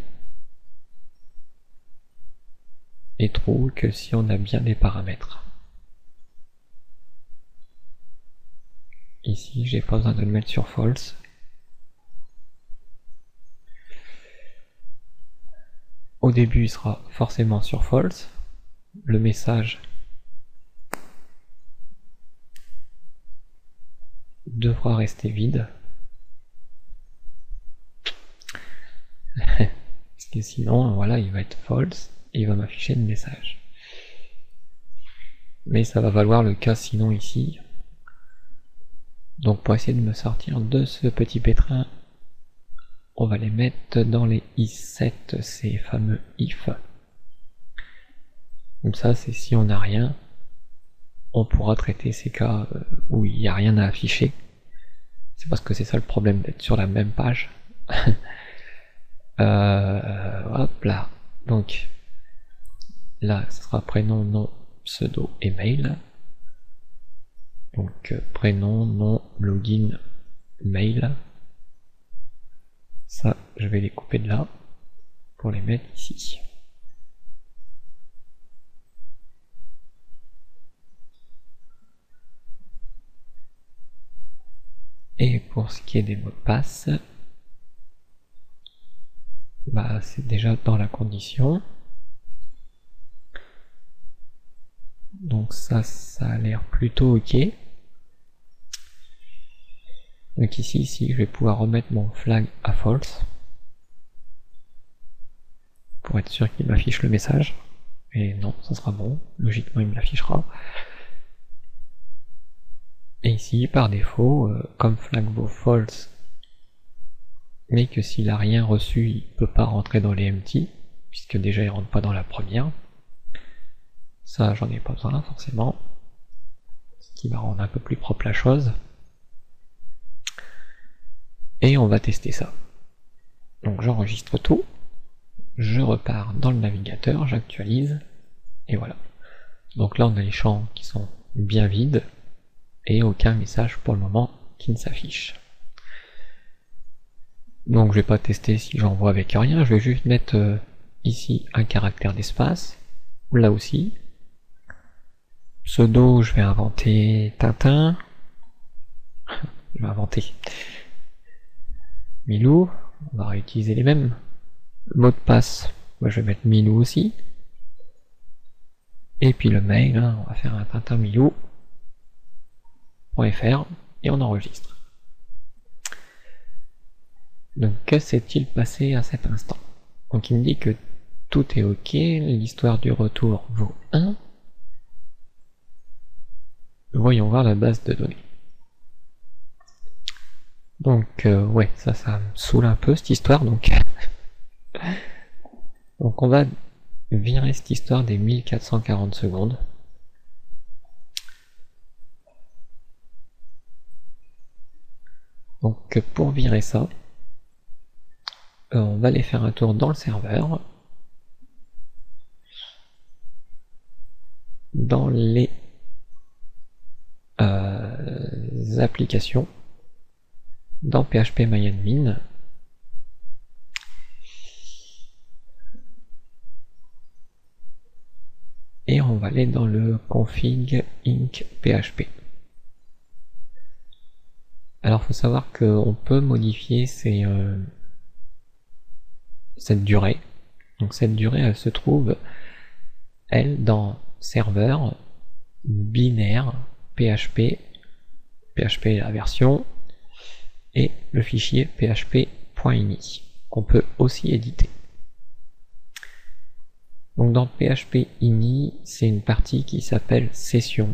est true que si on a bien des paramètres. Ici, j'ai pas besoin de le mettre sur false. Au début, il sera forcément sur false. Le message devra rester vide. Parce que sinon, voilà, il va être false et il va m'afficher le message. Mais ça va valoir le cas sinon ici. Donc pour essayer de me sortir de ce petit pétrin, on va les mettre dans les is7, ces fameux if. Comme ça, c'est si on n'a rien, on pourra traiter ces cas où il n'y a rien à afficher. C'est parce que c'est ça le problème d'être sur la même page. Hop là. Donc là, ce sera prénom, nom, pseudo et mail. Donc prénom, nom, login, mail. Ça, je vais les couper de là pour les mettre ici. Et pour ce qui est des mots de passe, bah c'est déjà dans la condition. Donc ça a l'air plutôt ok. Donc ici, je vais pouvoir remettre mon flag à false pour être sûr qu'il m'affiche le message. Et non, ça sera bon. Logiquement, il me l'affichera. Et ici, par défaut, comme flag vaut false, mais que s'il a rien reçu, il peut pas rentrer dans les empty, puisque déjà il rentre pas dans la première. Ça, j'en ai pas besoin forcément, ce qui va rendre un peu plus propre la chose. Et on va tester ça. Donc j'enregistre tout, je repars dans le navigateur, j'actualise, et voilà. Donc là on a les champs qui sont bien vides, et aucun message pour le moment qui ne s'affiche. Donc je vais pas tester si j'envoie avec rien, je vais juste mettre ici un caractère d'espace, là aussi. Pseudo, je vais inventer Tintin. Je vais inventer Milou, on va réutiliser les mêmes. Le mot de passe, moi je vais mettre Milou aussi. Et puis le mail, hein, on va faire un tintinmilou.fr et on enregistre. Donc que s'est-il passé à cet instant? Donc il me dit que tout est ok, l'histoire du retour vaut 1. Voyons voir la base de données. Donc ouais, ça me saoule un peu cette histoire, donc donc on va virer cette histoire des 1440 secondes. Donc pour virer ça, on va aller faire un tour dans le serveur, dans les applications, dans phpMyAdmin, et on va aller dans le config inc php. Alors faut savoir qu'on peut modifier ces cette durée. Donc cette durée, elle se trouve, elle, dans serveur, binaire, PHP, PHP la version, et le fichier php.ini, qu'on peut aussi éditer. Donc dans php.ini, c'est une partie qui s'appelle session.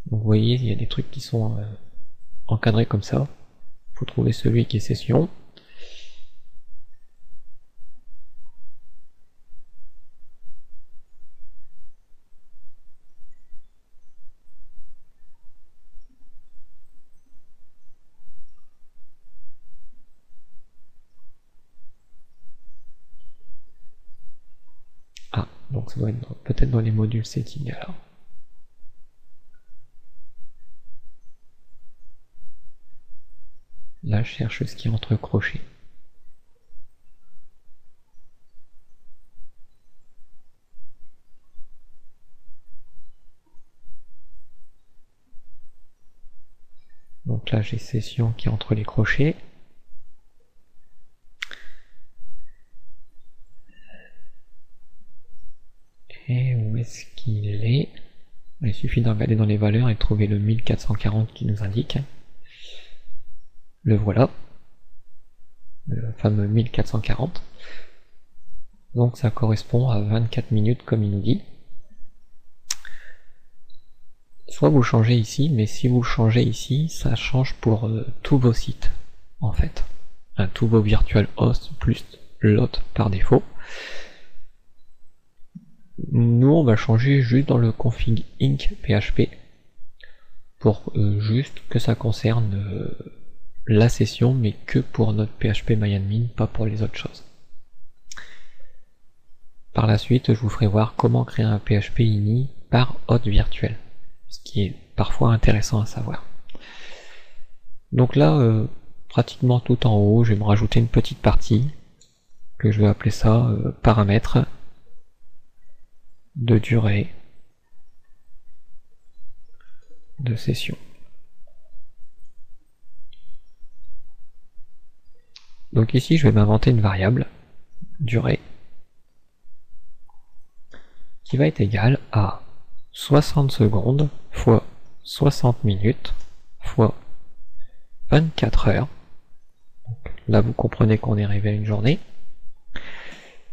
Donc vous voyez, il y a des trucs qui sont encadrés comme ça. Il faut trouver celui qui est session. Ah, donc ça doit être peut-être dans les modules settings alors. Là, je cherche ce qui est entre crochets. Donc là, j'ai session qui est entre les crochets. Et où est-ce qu'il est? Il suffit de regarder dans les valeurs et de trouver le 1440 qui nous indique. Le voilà. Le fameux 1440. Donc ça correspond à 24 minutes comme il nous dit. Soit vous changez ici, mais si vous changez ici, ça change pour tous vos sites, en fait. Tous vos virtual hosts plus l'autre par défaut. Nous, on va changer juste dans le config inc php pour juste que ça concerne la session, mais que pour notre PHP MyAdmin, pas pour les autres choses. Par la suite, je vous ferai voir comment créer un PHP ini par hôte virtuel, ce qui est parfois intéressant à savoir. Donc là, pratiquement tout en haut, je vais me rajouter une petite partie que je vais appeler ça paramètres de durée de session. Donc ici, je vais m'inventer une variable durée qui va être égale à 60 secondes fois 60 minutes fois 24 heures. Donc là, vous comprenez qu'on est arrivé à une journée.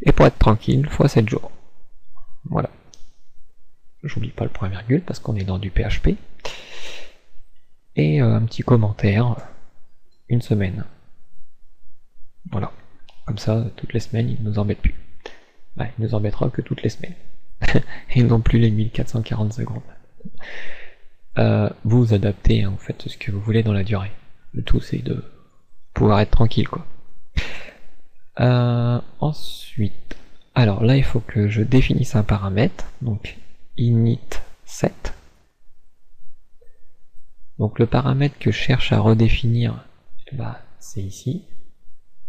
Et pour être tranquille, fois 7 jours. Voilà. J'oublie pas le point virgule parce qu'on est dans du PHP. Et un petit commentaire, une semaine. Voilà. Comme ça, toutes les semaines, il ne nous embête plus. Bah, il nous embêtera que toutes les semaines. Et non plus les 1440 secondes. Vous adaptez, hein, vous faites ce que vous voulez dans la durée. Le tout, c'est de pouvoir être tranquille, quoi. Ensuite, alors là, il faut que je définisse un paramètre, donc init7. Donc le paramètre que je cherche à redéfinir, bah, c'est ici.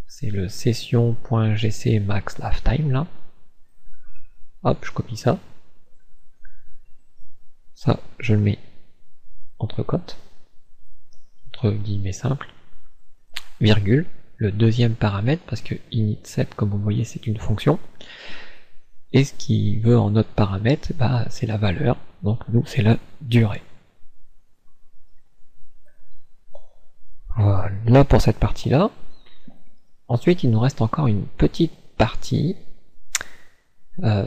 C'est le session.gc max lifetime, là. Hop, je copie ça. Ça, je le mets entre cotes, entre guillemets simples, virgule, le deuxième paramètre, parce que init7, comme vous voyez, c'est une fonction. Et ce qui veut en notre paramètre, bah, c'est la valeur, donc nous, c'est la durée. Voilà pour cette partie-là. Ensuite, il nous reste encore une petite partie,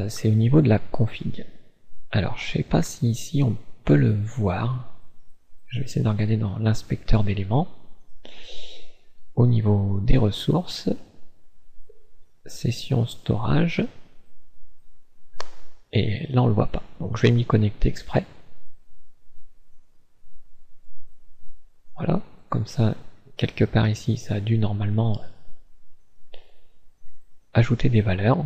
c'est au niveau de la config. Alors, je sais pas si ici on peut le voir. Je vais essayer de regarder dans l'inspecteur d'éléments. Au niveau des ressources, session storage, et là on le voit pas. Donc je vais m'y connecter exprès. Voilà, comme ça, quelque part ici, ça a dû normalement ajouter des valeurs.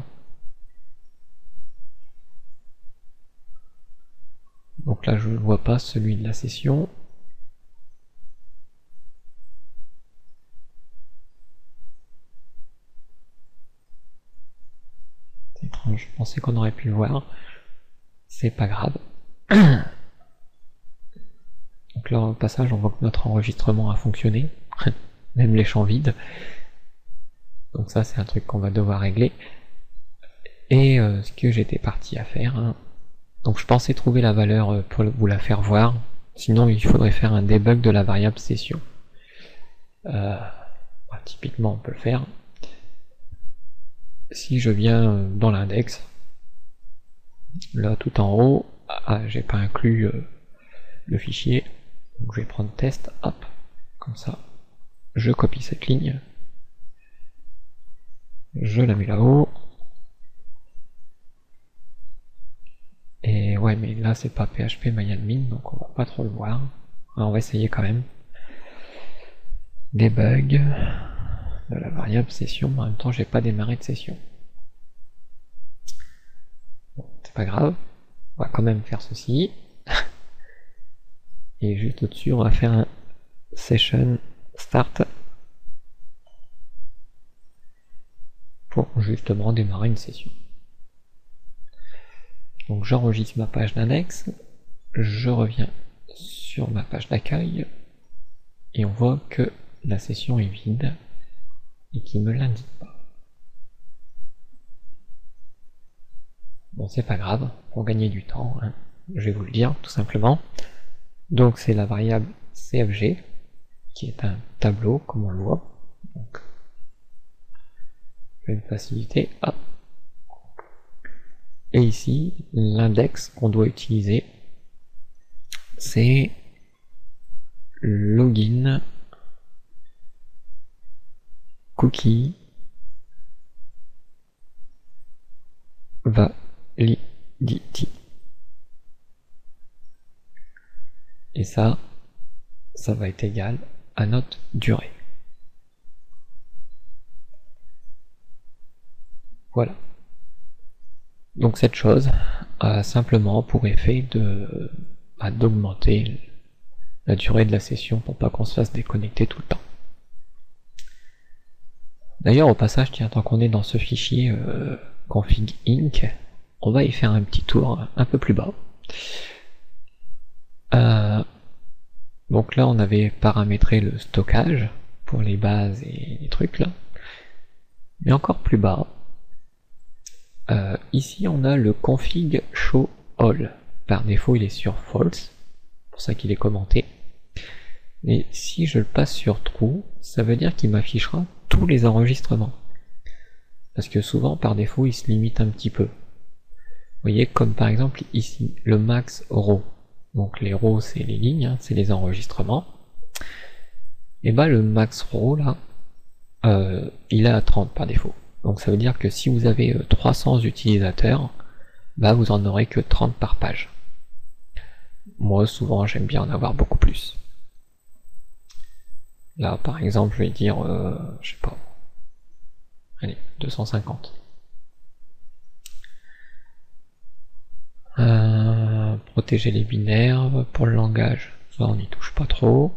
Donc là je ne vois pas celui de la session. C'est étrange, je pensais qu'on aurait pu le voir. C'est pas grave. Donc là au passage on voit que notre enregistrement a fonctionné. Même les champs vides. Donc ça c'est un truc qu'on va devoir régler. Et ce que j'étais parti à faire, hein. Donc je pensais trouver la valeur pour vous la faire voir, sinon il faudrait faire un debug de la variable session. Typiquement on peut le faire. Si je viens dans l'index, là tout en haut, j'ai pas inclus le fichier, donc je vais prendre test, hop, comme ça, je copie cette ligne, je la mets là-haut, et ouais mais là c'est pas PHP MyAdmin, donc on va pas trop le voir. Alors, on va essayer quand même. Debug de la variable session, en même temps j'ai pas démarré de session. Bon, c'est pas grave, on va quand même faire ceci. Et juste au-dessus on va faire un session start pour justement démarrer une session. Donc j'enregistre ma page d'index, je reviens sur ma page d'accueil et on voit que la session est vide et qu'il me l'indique pas. Bon, c'est pas grave, pour gagner du temps, hein, je vais vous le dire tout simplement. Donc c'est la variable CFG qui est un tableau comme on le voit. Donc, je vais me faciliter, hop. Et ici, l'index qu'on doit utiliser, c'est login cookie validity. Et ça va être égal à notre durée. Voilà. Donc cette chose a simplement pour effet d'augmenter la durée de la session pour pas qu'on se fasse déconnecter tout le temps. D'ailleurs au passage, tiens, tant qu'on est dans ce fichier config inc, on va y faire un petit tour un peu plus bas. Donc là on avait paramétré le stockage pour les bases et les trucs là. Mais encore plus bas, ici on a le config show all. Par défaut il est sur false, c'est pour ça qu'il est commenté. Mais si je le passe sur true, ça veut dire qu'il m'affichera tous les enregistrements. Parce que souvent par défaut il se limite un petit peu. Vous voyez, comme par exemple ici, le max row. Donc les rows c'est les lignes, hein, c'est les enregistrements. Et bah le max row là, il est à 30 par défaut. Donc ça veut dire que si vous avez 300 utilisateurs, bah vous en aurez que 30 par page. Moi souvent j'aime bien en avoir beaucoup plus. Là par exemple je vais dire, je sais pas, allez, 250. Protéger les binaires, pour le langage, ça on n'y touche pas trop.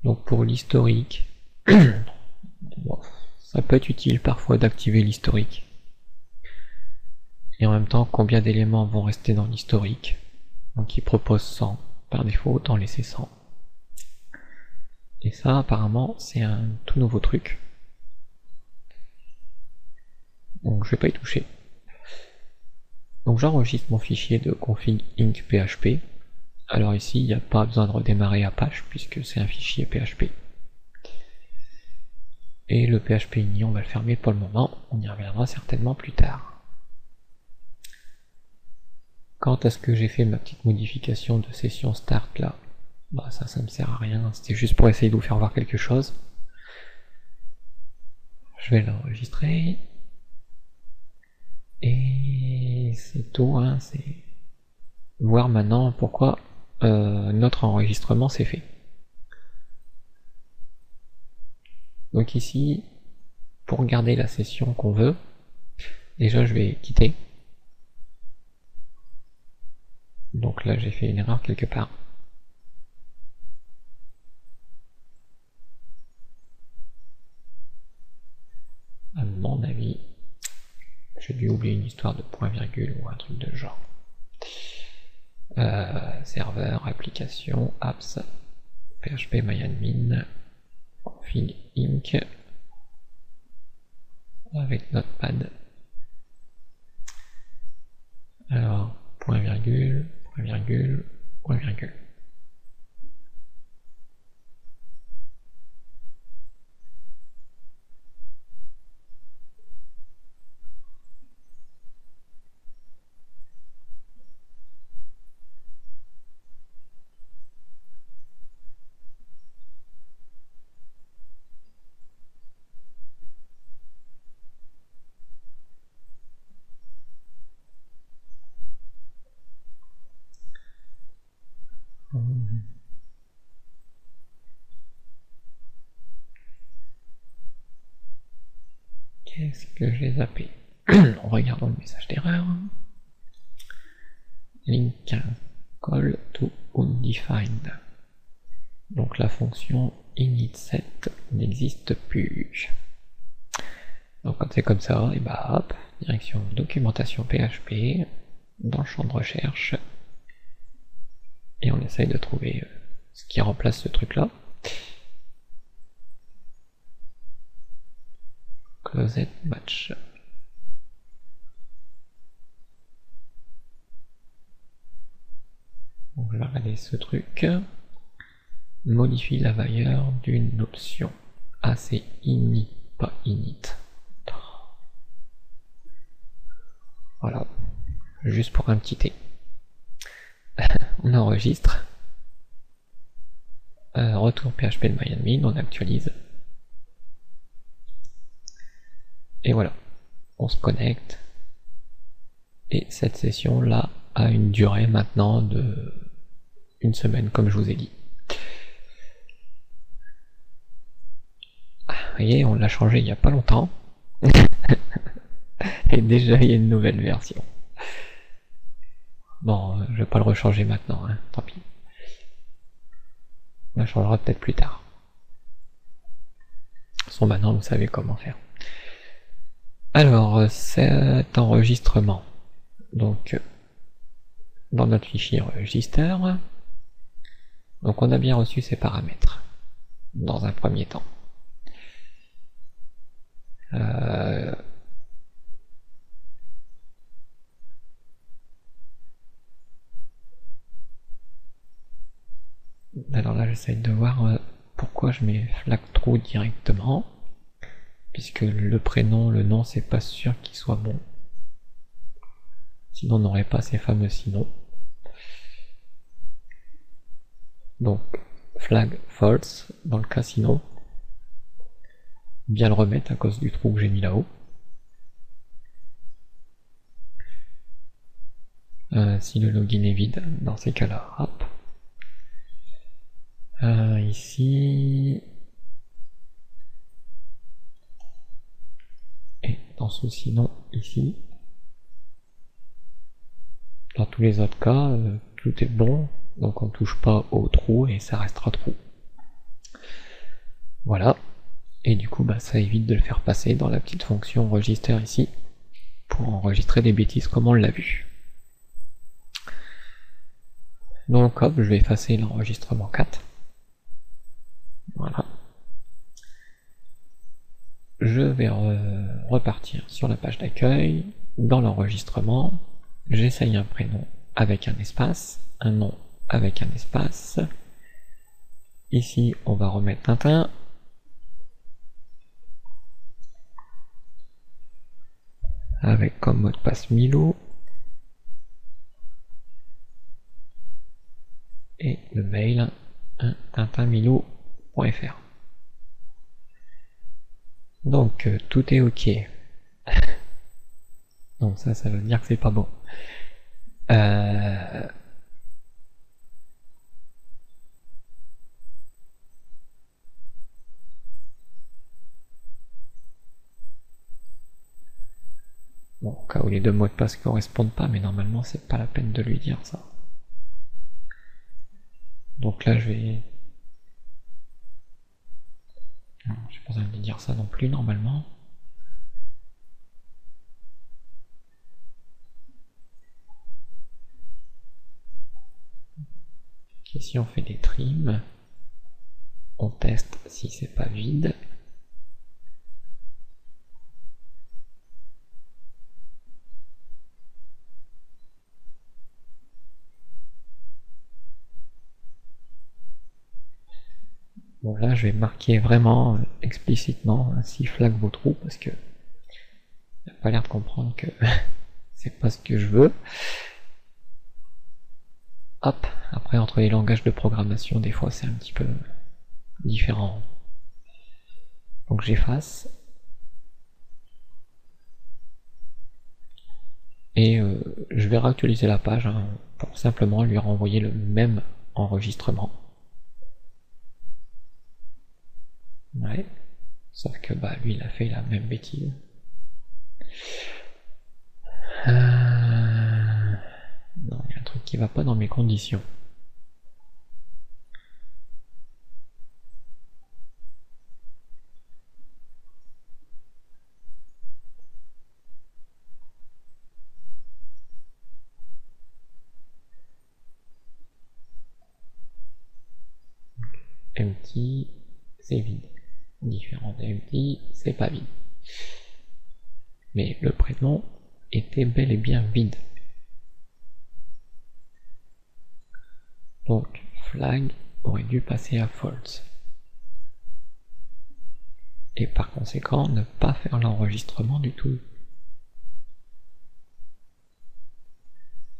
Donc pour l'historique, bon, ça peut être utile parfois d'activer l'historique. Et en même temps, combien d'éléments vont rester dans l'historique? Donc il propose 100, par défaut autant laisser 100. Et ça apparemment c'est un tout nouveau truc. Donc je vais pas y toucher. Donc j'enregistre mon fichier de config inc php. Alors ici il n'y a pas besoin de redémarrer Apache puisque c'est un fichier PHP. Et le PHP ini on va le fermer pour le moment, on y reviendra certainement plus tard. Quant à ce que j'ai fait ma petite modification de session start là, bah ça me sert à rien, c'était juste pour essayer de vous faire voir quelque chose. Je vais l'enregistrer. Et c'est tout, hein, c'est voir maintenant pourquoi notre enregistrement s'est fait. Donc ici, pour garder la session qu'on veut, déjà je vais quitter. Donc là j'ai fait une erreur quelque part. À mon avis, j'ai dû oublier une histoire de point virgule ou un truc de genre. serveur, application, apps, php-myadmin, config inc, avec notepad. Alors, point virgule, point virgule, point virgule. Qu'est-ce que j'ai zappé? Regardons le message d'erreur. Link call to undefined. Donc la fonction init7 n'existe plus. Donc quand c'est comme ça, et bah hop, direction documentation PHP, dans le champ de recherche, et on essaye de trouver ce qui remplace ce truc là. Closet match. Donc je vais regarder ce truc. Modifie la valeur d'une option. Ah, c'est init, pas init. Voilà. Juste pour un petit T. On enregistre. Retour PHP de MyAdmin, on actualise. Et voilà. On se connecte. Et cette session là a une durée maintenant de une semaine, comme je vous ai dit. Vous voyez, on l'a changé il n'y a pas longtemps. Et déjà il y a une nouvelle version. Bon, je vais pas le rechanger maintenant, hein, tant pis. On la changera peut-être plus tard. De toute façon, maintenant vous savez comment faire. Alors, cet enregistrement, donc dans notre fichier register, donc on a bien reçu ces paramètres dans un premier temps. Alors là, j'essaie de voir pourquoi je mets flag true directement, puisque le prénom, le nom, c'est pas sûr qu'il soit bon. Sinon, on n'aurait pas ces fameux sinon. Donc, flag false dans le cas sinon. Bien le remettre à cause du trou que j'ai mis là-haut. Si le login est vide, dans ces cas-là, hop. Ici. Et dans ce sinon, ici. Dans tous les autres cas, tout est bon, donc on ne touche pas au trou et ça restera trou. Voilà. Et du coup, bah, ça évite de le faire passer dans la petite fonction register ici, pour enregistrer des bêtises comme on l'a vu. Donc hop, je vais effacer l'enregistrement 4. Voilà. Je vais repartir sur la page d'accueil, dans l'enregistrement, j'essaye un prénom avec un espace, un nom avec un espace. Ici, on va remettre Tintin. Avec comme mot de passe Milou. Et le mail tintinmilou.fr. Donc tout est ok. Donc ça veut dire que c'est pas bon. Bon, au cas où les deux mots de passe correspondent pas, mais normalement c'est pas la peine de lui dire ça. Donc là je vais... Non, j'ai pas besoin de lui dire ça non plus normalement. si on fait des trims, on teste si c'est pas vide. Bon là je vais marquer vraiment explicitement si flag vos trous parce que il n'a pas l'air de comprendre que c'est pas ce que je veux. Hop, après entre les langages de programmation des fois c'est un petit peu différent. Donc j'efface. Et je vais réactualiser la page hein, pour simplement lui renvoyer le même enregistrement. Ouais, sauf que bah lui il a fait la même bêtise. Non, il y a un truc qui va pas dans mes conditions. Empty, c'est vide. Différent d'empty, c'est pas vide. Mais le prénom était bel et bien vide. Donc flag aurait dû passer à false. Et par conséquent ne pas faire l'enregistrement du tout.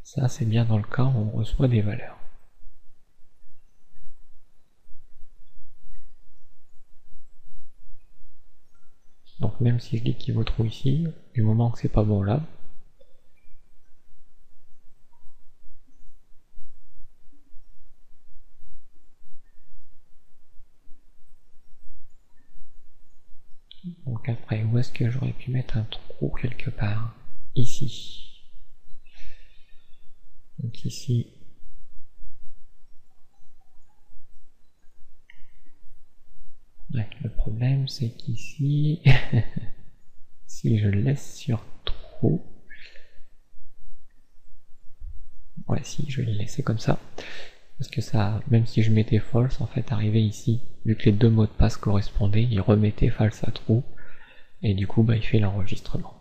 Ça c'est bien dans le cas où on reçoit des valeurs. Donc même si je dis qu'il vaut trou ici, du moment que c'est pas bon là, donc après où est-ce que j'aurais pu mettre un trou quelque part? Ici. Donc ici. Ouais, le problème c'est qu'ici, si je laisse sur trou, ouais si je vais le laisser comme ça, parce que ça, même si je mettais false, en fait arrivé ici, vu que les deux mots de passe correspondaient, il remettait false à trou, et du coup bah il fait l'enregistrement.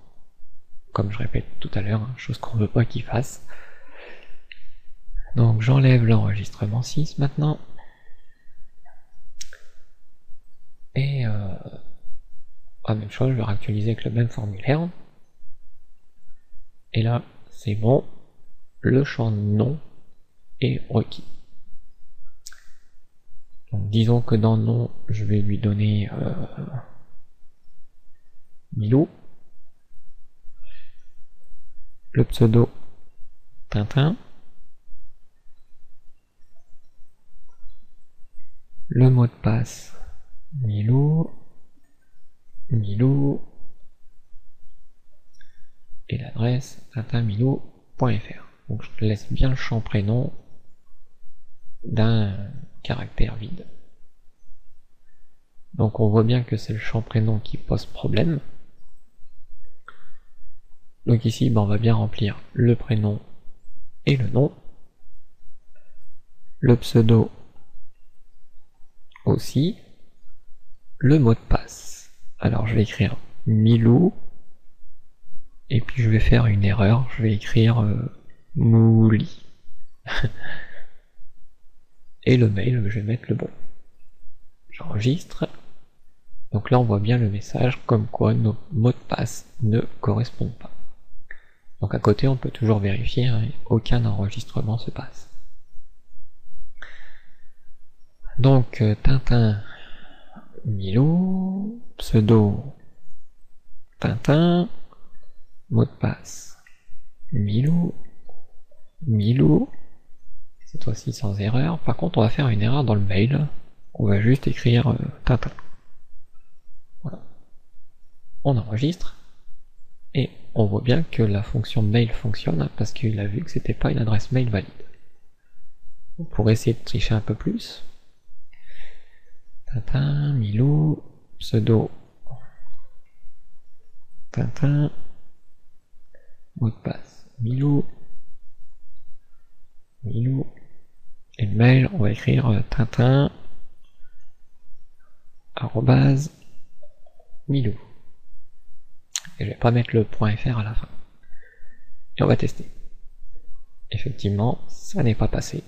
Comme je répète tout à l'heure, hein, chose qu'on veut pas qu'il fasse. Donc j'enlève l'enregistrement 6 maintenant. Et même chose, je vais réactualiser avec le même formulaire. Et là, c'est bon, le champ nom est requis. Donc disons que dans nom, je vais lui donner Milou, le pseudo Tintin, le mot de passe Milou, Milou, et l'adresse tintinmilou.fr. Donc je laisse bien le champ prénom d'un caractère vide. Donc on voit bien que c'est le champ prénom qui pose problème. Donc ici on va bien remplir le prénom et le nom. Le pseudo aussi. Le mot de passe. Alors je vais écrire Milou. Et puis je vais faire une erreur, je vais écrire Mouli. Et le mail, je vais mettre le bon. J'enregistre. Donc là on voit bien le message comme quoi nos mots de passe ne correspondent pas. Donc à côté on peut toujours vérifier, hein, aucun enregistrement se passe. Donc Tintin, Milou, pseudo Tintin, mot de passe Milou, Milou, cette fois-ci sans erreur. Par contre on va faire une erreur dans le mail, on va juste écrire Tintin. Voilà. On enregistre, et on voit bien que la fonction mail fonctionne, parce qu'il a vu que c'était pas une adresse mail valide. Pour essayer de tricher un peu plus, Tintin, Milou, pseudo Tintin, mot de passe Milou, Milou, Et le mail, on va écrire Tintin @milou. Et je vais pas mettre le .fr à la fin. Et on va tester. Effectivement, ça n'est pas passé.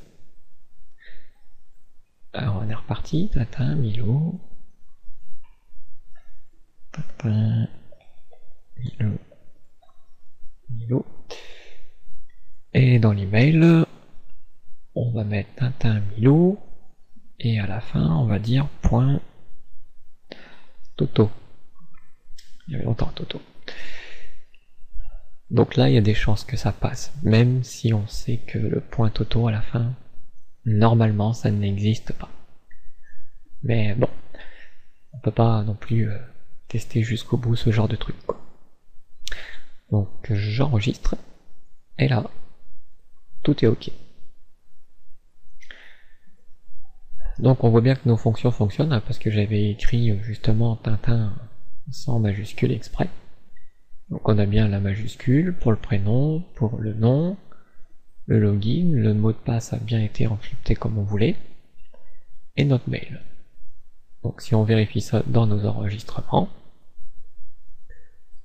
Alors on est reparti, Tintin, Milou. Tintin, Milou. Milou. Et dans l'email, on va mettre Tintin, Milou. Et à la fin, on va dire point Toto. Il y avait longtemps Toto. Donc là, il y a des chances que ça passe, même si on sait que le point Toto à la fin, normalement, ça n'existe pas. Mais bon, on peut pas non plus tester jusqu'au bout ce genre de truc, quoi. Donc j'enregistre, et là, tout est ok. Donc on voit bien que nos fonctions fonctionnent, hein, parce que j'avais écrit justement Tintin sans majuscule exprès. Donc on a bien la majuscule pour le prénom, pour le nom, le login, le mot de passe a bien été encrypté comme on voulait, et notre mail. Donc si on vérifie ça dans nos enregistrements,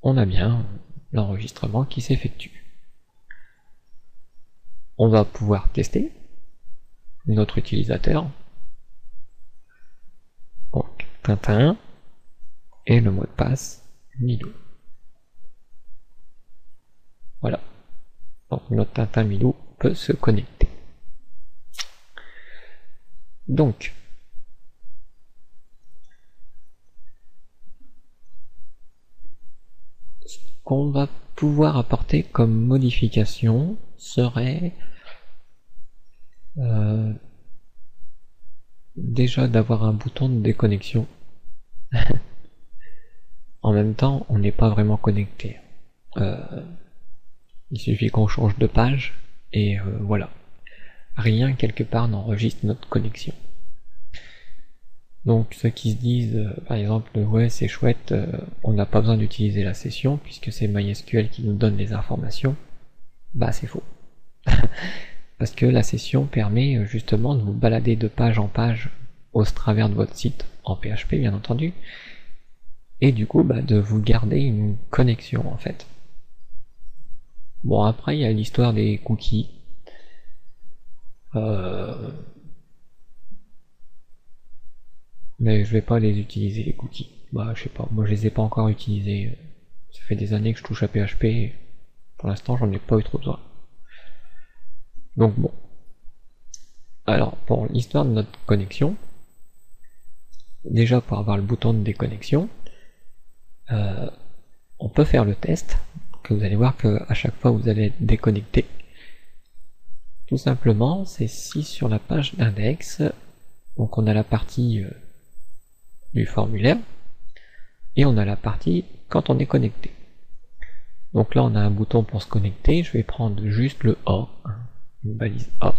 on a bien l'enregistrement qui s'effectue. On va pouvoir tester notre utilisateur. Donc Tintin et le mot de passe Milou. Voilà. Donc notre Tintin Milou peut se connecter. Donc ce qu'on va pouvoir apporter comme modification serait déjà d'avoir un bouton de déconnexion. En même temps, on n'est pas vraiment connecté. Il suffit qu'on change de page, et voilà. Rien quelque part n'enregistre notre connexion. Donc ceux qui se disent, par exemple, ouais c'est chouette, on n'a pas besoin d'utiliser la session, puisque c'est MySQL qui nous donne les informations, bah c'est faux. Parce que la session permet justement de vous balader de page en page au travers de votre site, en PHP bien entendu, et du coup bah, de vous garder une connexion en fait. Bon après il y a l'histoire des cookies. Mais je vais pas les utiliser les cookies. Bah je sais pas, moi je les ai pas encore utilisés. Ça fait des années que je touche à PHP, et pour l'instant j'en ai pas eu trop besoin. Donc bon. Alors pour l'histoire de notre connexion, déjà pour avoir le bouton de déconnexion, on peut faire le test, que vous allez voir que à chaque fois vous allez être déconnecté. Tout simplement, c'est si sur la page d'index, donc on a la partie du formulaire, et on a la partie quand on est connecté. Donc là on a un bouton pour se connecter, je vais prendre juste le A, une balise A,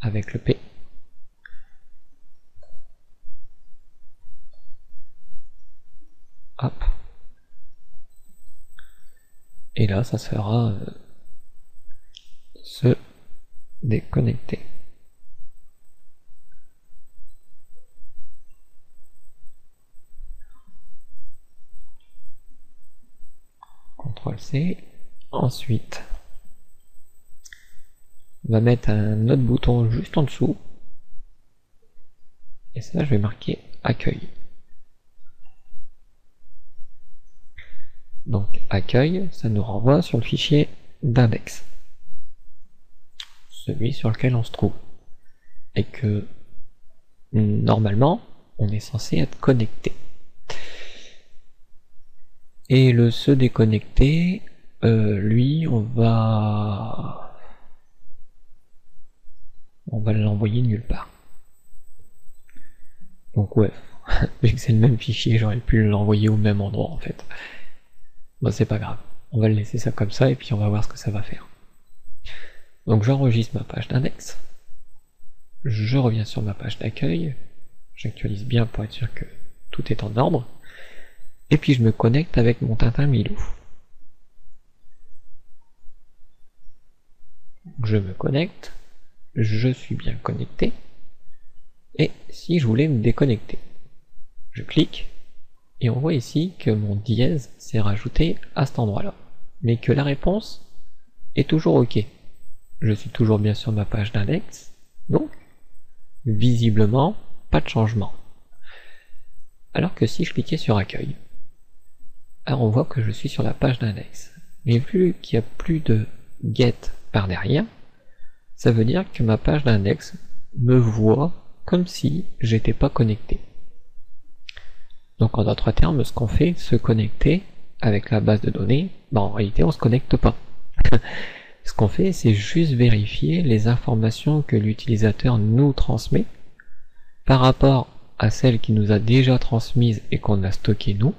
avec le P. Hop. Et là ça sera se déconnecter. CTRL-C. Ensuite, on va mettre un autre bouton juste en dessous. Et ça, je vais marquer accueil. Donc accueil, ça nous renvoie sur le fichier d'index, celui sur lequel on se trouve, et que normalement on est censé être connecté. Et le se déconnecter, lui, on va l'envoyer nulle part. Donc ouais, vu que c'est le même fichier, j'aurais pu l'envoyer au même endroit en fait. Bon, c'est pas grave, on va le laisser ça comme ça et puis on va voir ce que ça va faire. Donc j'enregistre ma page d'index, je reviens sur ma page d'accueil, j'actualise bien pour être sûr que tout est en ordre, et puis je me connecte avec mon Tintin Milou. Je me connecte, je suis bien connecté, et si je voulais me déconnecter, je clique, et on voit ici que mon dièse s'est rajouté à cet endroit-là, mais que la réponse est toujours OK. Je suis toujours bien sur ma page d'index, donc visiblement pas de changement. Alors que si je cliquais sur accueil, alors on voit que je suis sur la page d'index. Mais vu qu'il n'y a plus de get par derrière, ça veut dire que ma page d'index me voit comme si j'étais pas connecté. Donc en d'autres termes, ce qu'on fait, se connecter avec la base de données, en réalité on se connecte pas. Ce qu'on fait, c'est juste vérifier les informations que l'utilisateur nous transmet par rapport à celles qu'il nous a déjà transmises et qu'on a stockées nous,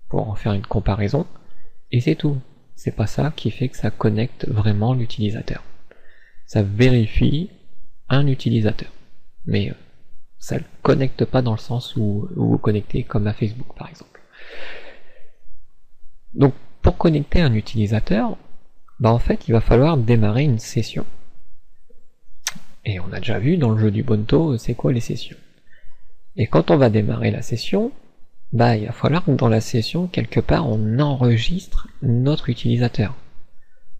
pour en faire une comparaison, et c'est tout. C'est pas ça qui fait que ça connecte vraiment l'utilisateur. Ça vérifie un utilisateur, mais ça le connecte pas dans le sens où vous connectez comme à Facebook par exemple. Donc pour connecter un utilisateur, en fait il va falloir démarrer une session. Et on a déjà vu dans le jeu d'Ubuntu c'est quoi les sessions. Et quand on va démarrer la session, il va falloir que dans la session, quelque part, on enregistre notre utilisateur.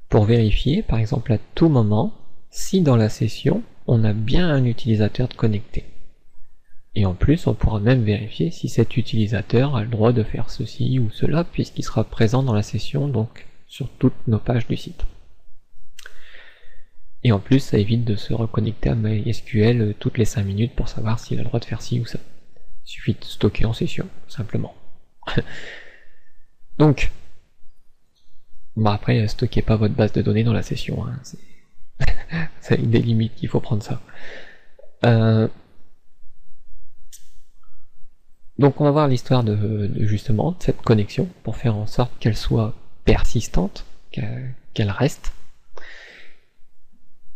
Pour vérifier, par exemple, à tout moment, si dans la session, on a bien un utilisateur de connecté. Et en plus, on pourra même vérifier si cet utilisateur a le droit de faire ceci ou cela, puisqu'il sera présent dans la session, donc sur toutes nos pages du site. Et en plus, ça évite de se reconnecter à MySQL toutes les 5 minutes pour savoir s'il a le droit de faire ci ou ça. Il suffit de stocker en session, simplement. Donc, après, stockez pas votre base de données dans la session, hein, c'est des limites qu'il faut prendre ça. Donc on va voir l'histoire de justement de cette connexion, pour faire en sorte qu'elle soit persistante, qu'elle reste,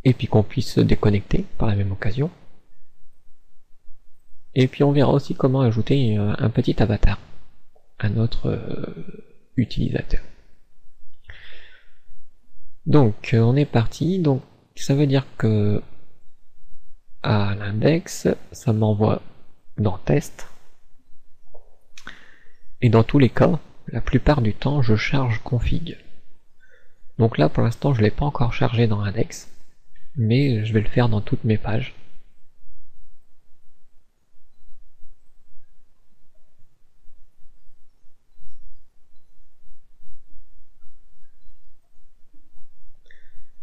et puis qu'on puisse se déconnecter par la même occasion. Et puis on verra aussi comment ajouter un petit avatar à notre utilisateur. Donc on est parti, donc ça veut dire que à l'index, ça m'envoie dans test, et dans tous les cas, la plupart du temps, je charge config. Donc là pour l'instant je ne l'ai pas encore chargé dans index, mais je vais le faire dans toutes mes pages.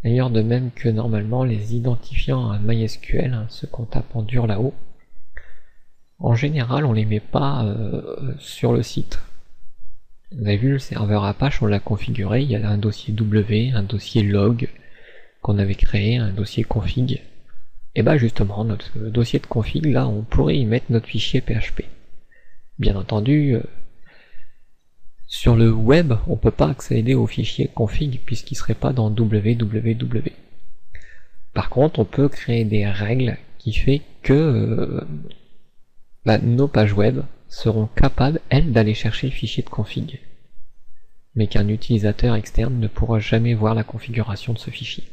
D'ailleurs, de même que normalement les identifiants à MySQL, ceux qu'on tape en dur là-haut, en général on les met pas sur le site. Vous avez vu, le serveur Apache, on l'a configuré, il y a un dossier W, un dossier log qu'on avait créé, un dossier config. Et justement, notre dossier de config, là, on pourrait y mettre notre fichier PHP. Bien entendu, sur le web, on ne peut pas accéder au fichier config puisqu'il ne serait pas dans www. Par contre, on peut créer des règles qui fait que nos pages web seront capables, elles, d'aller chercher le fichier de config. Mais qu'un utilisateur externe ne pourra jamais voir la configuration de ce fichier.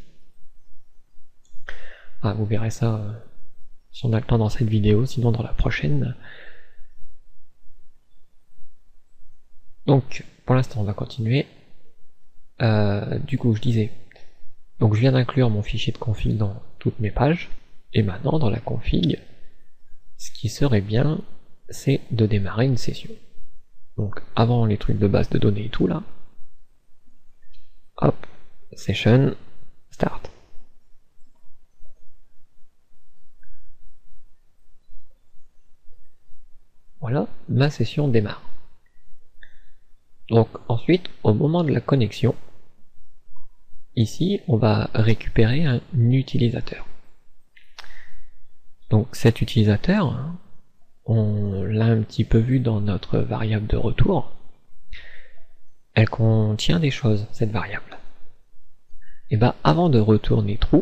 Vous verrez ça si on a le temps dans cette vidéo, sinon dans la prochaine. Donc, pour l'instant, on va continuer. Du coup, je disais, donc je viens d'inclure mon fichier de config dans toutes mes pages, et maintenant, dans la config, ce qui serait bien, c'est de démarrer une session. Donc, avant les trucs de base de données et tout, là, hop, session, start. Voilà, ma session démarre. Donc ensuite, au moment de la connexion, ici, on va récupérer un utilisateur. Donc cet utilisateur, on l'a un petit peu vu dans notre variable de retour, elle contient des choses, cette variable. Et avant de retourner true,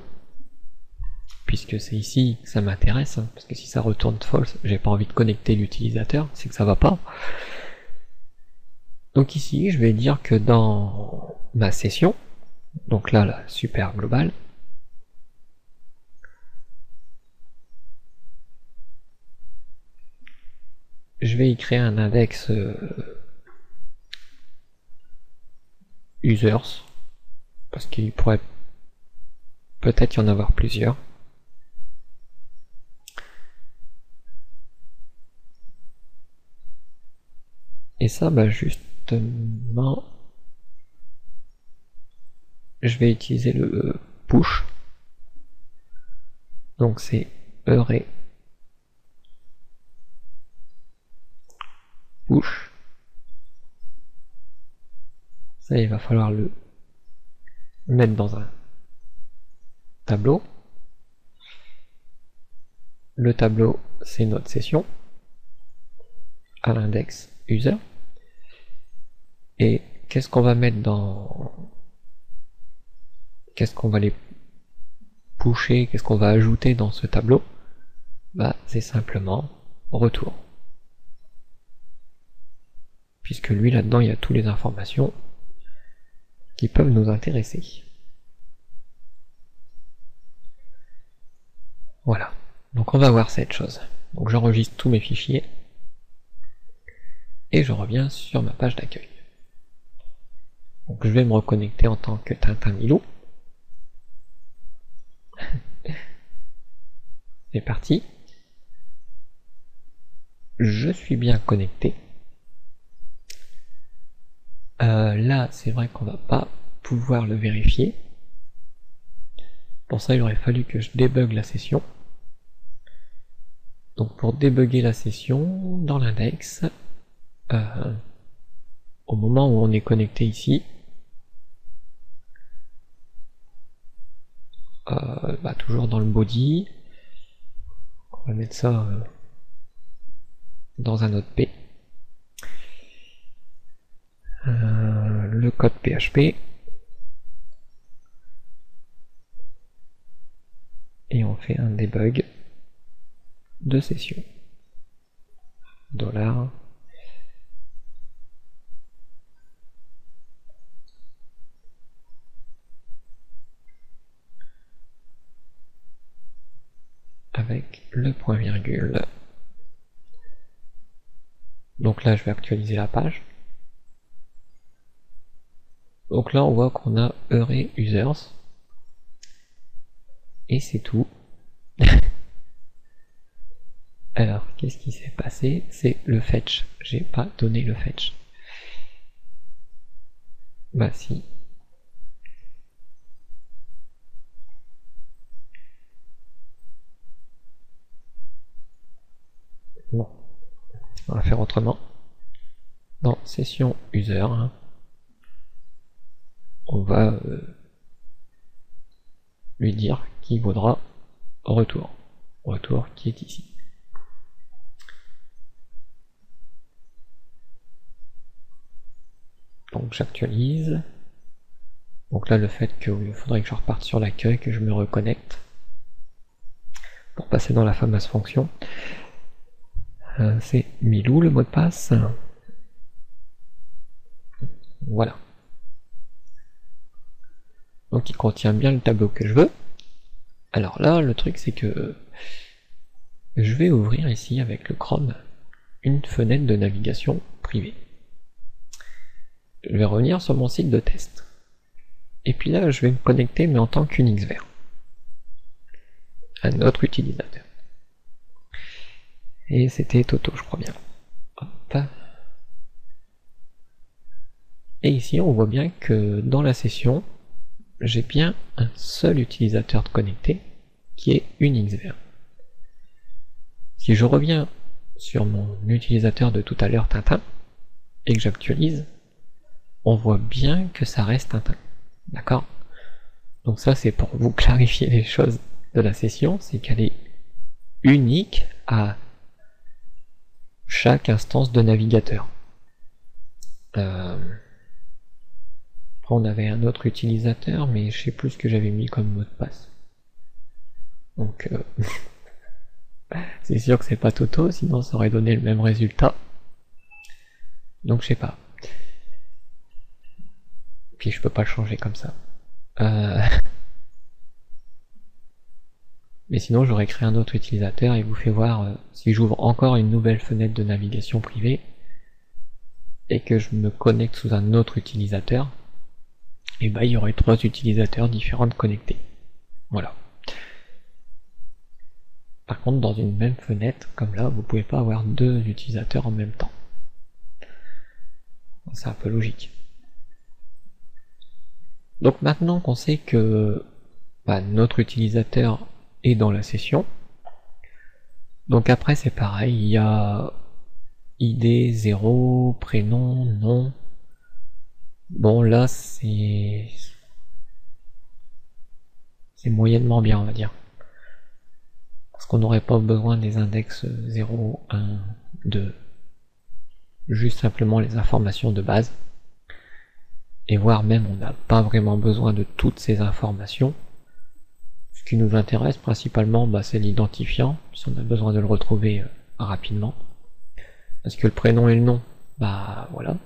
puisque c'est ici que ça m'intéresse, parce que si ça retourne false, j'ai pas envie de connecter l'utilisateur, c'est que ça va pas. Donc ici, je vais dire que dans ma session, donc là, la super globale, je vais y créer un index users, parce qu'il pourrait peut-être y en avoir plusieurs. Et ça, bah justement, je vais utiliser le push. Donc c'est array push. Ça, il va falloir le mettre dans un tableau. Le tableau, c'est notre session à l'index user. Et qu'est-ce qu'on va mettre dans... Qu'est-ce qu'on va les pusher, qu'est-ce qu'on va ajouter dans ce tableau? Bah, c'est simplement retour. Puisque lui, là-dedans, il y a toutes les informations qui peuvent nous intéresser. Voilà. Donc on va voir cette chose. Donc j'enregistre tous mes fichiers. Et je reviens sur ma page d'accueil. Donc je vais me reconnecter en tant que Tintin Milou. C'est parti. Je suis bien connecté. Là, c'est vrai qu'on va pas pouvoir le vérifier. Pour ça, il aurait fallu que je débug la session. Donc pour débugger la session, dans l'index, au moment où on est connecté ici, bah, toujours dans le body, on va mettre ça dans un autre P. Le code PHP. Et on fait un debug de session. $. Avec le point virgule. Donc là, je vais actualiser la page. Donc là, on voit qu'on a array users. Et c'est tout. Alors, qu'est-ce qui s'est passé? C'est le fetch. J'ai pas donné le fetch. Bah si. Bon. On va faire autrement. Dans session user, hein, on va lui dire qu'il vaudra retour. Retour qui est ici. Donc j'actualise. Donc là, le fait qu'il faudrait que je reparte sur l'accueil, que je me reconnecte pour passer dans la fameuse fonction. C'est Milou le mot de passe. Voilà. Donc il contient bien le tableau que je veux. Alors là, le truc c'est que je vais ouvrir ici avec le Chrome une fenêtre de navigation privée. Je vais revenir sur mon site de test. Et puis là, je vais me connecter, mais en tant qu'UnixVer. Un autre utilisateur. Et c'était Toto, je crois bien. Hop. Et ici, on voit bien que dans la session, j'ai bien un seul utilisateur de connecté, qui est UnixVer. Si je reviens sur mon utilisateur de tout à l'heure, Tintin, et que j'actualise, on voit bien que ça reste Tintin. D'accord? Donc ça, c'est pour vous clarifier les choses de la session, c'est qu'elle est unique à chaque instance de navigateur. On avait un autre utilisateur, mais je sais plus ce que j'avais mis comme mot de passe. Donc c'est sûr que c'est pas Toto, sinon ça aurait donné le même résultat. Donc je sais pas. Puis je peux pas le changer comme ça. Mais sinon j'aurais créé un autre utilisateur et vous fait voir si j'ouvre encore une nouvelle fenêtre de navigation privée et que je me connecte sous un autre utilisateur, et bah il y aurait 3 utilisateurs différents connectés. Voilà. Par contre, dans une même fenêtre, comme là, vous pouvez pas avoir 2 utilisateurs en même temps. C'est un peu logique. Donc maintenant qu'on sait que notre utilisateur est dans la session, donc après c'est pareil, il y a ID, 0, prénom, nom. Bon là c'est moyennement bien, on va dire. Parce qu'on n'aurait pas besoin des index 0, 1, 2. Juste simplement les informations de base. Et voire même on n'a pas vraiment besoin de toutes ces informations. Ce qui nous intéresse principalement, c'est l'identifiant, si on a besoin de le retrouver rapidement. Parce que le prénom et le nom, voilà.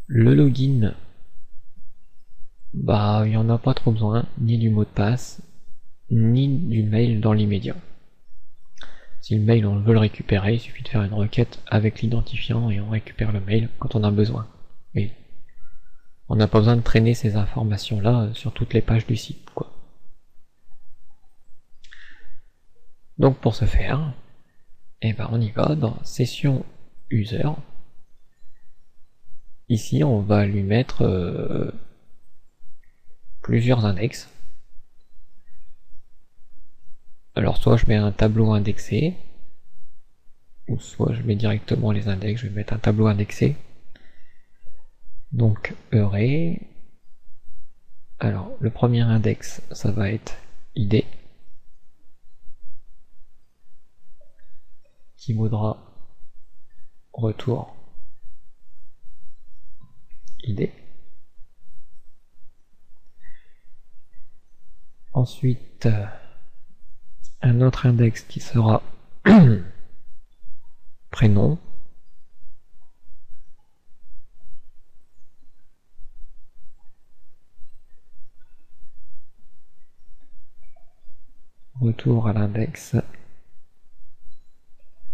Le login, il n'y en a pas trop besoin, ni du mot de passe, ni du mail dans l'immédiat. Si le mail on veut le récupérer, il suffit de faire une requête avec l'identifiant et on récupère le mail quand on a besoin. Et on n'a pas besoin de traîner ces informations là sur toutes les pages du site, quoi. Donc pour ce faire, on y va dans session user. Ici on va lui mettre plusieurs index. Alors soit je mets un tableau indexé, ou soit je mets directement les index, je vais mettre un tableau indexé. Donc array. Alors le premier index ça va être id, qui vaudra retour id. Ensuite un autre index qui sera prénom, retour à l'index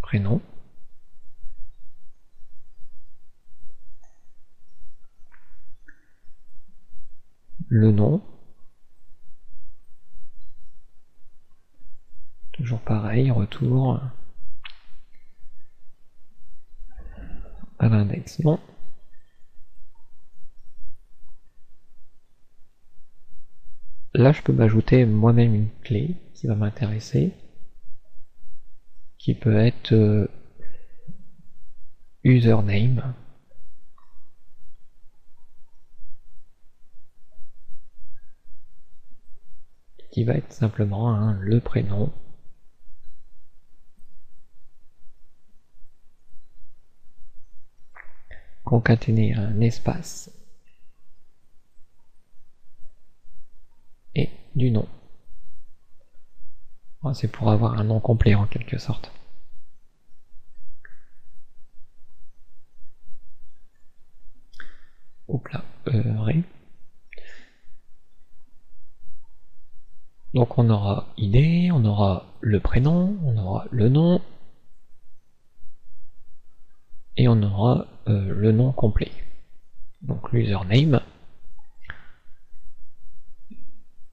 prénom, le nom, toujours pareil, retour à l'index nom, là je peux m'ajouter moi-même une clé qui va m'intéresser, qui peut être username, qui va être simplement le prénom concaténer un espace et du nom. C'est pour avoir un nom complet en quelque sorte. Hop là, donc on aura ID, on aura le prénom, on aura le nom, et on aura le nom complet. Donc l'username,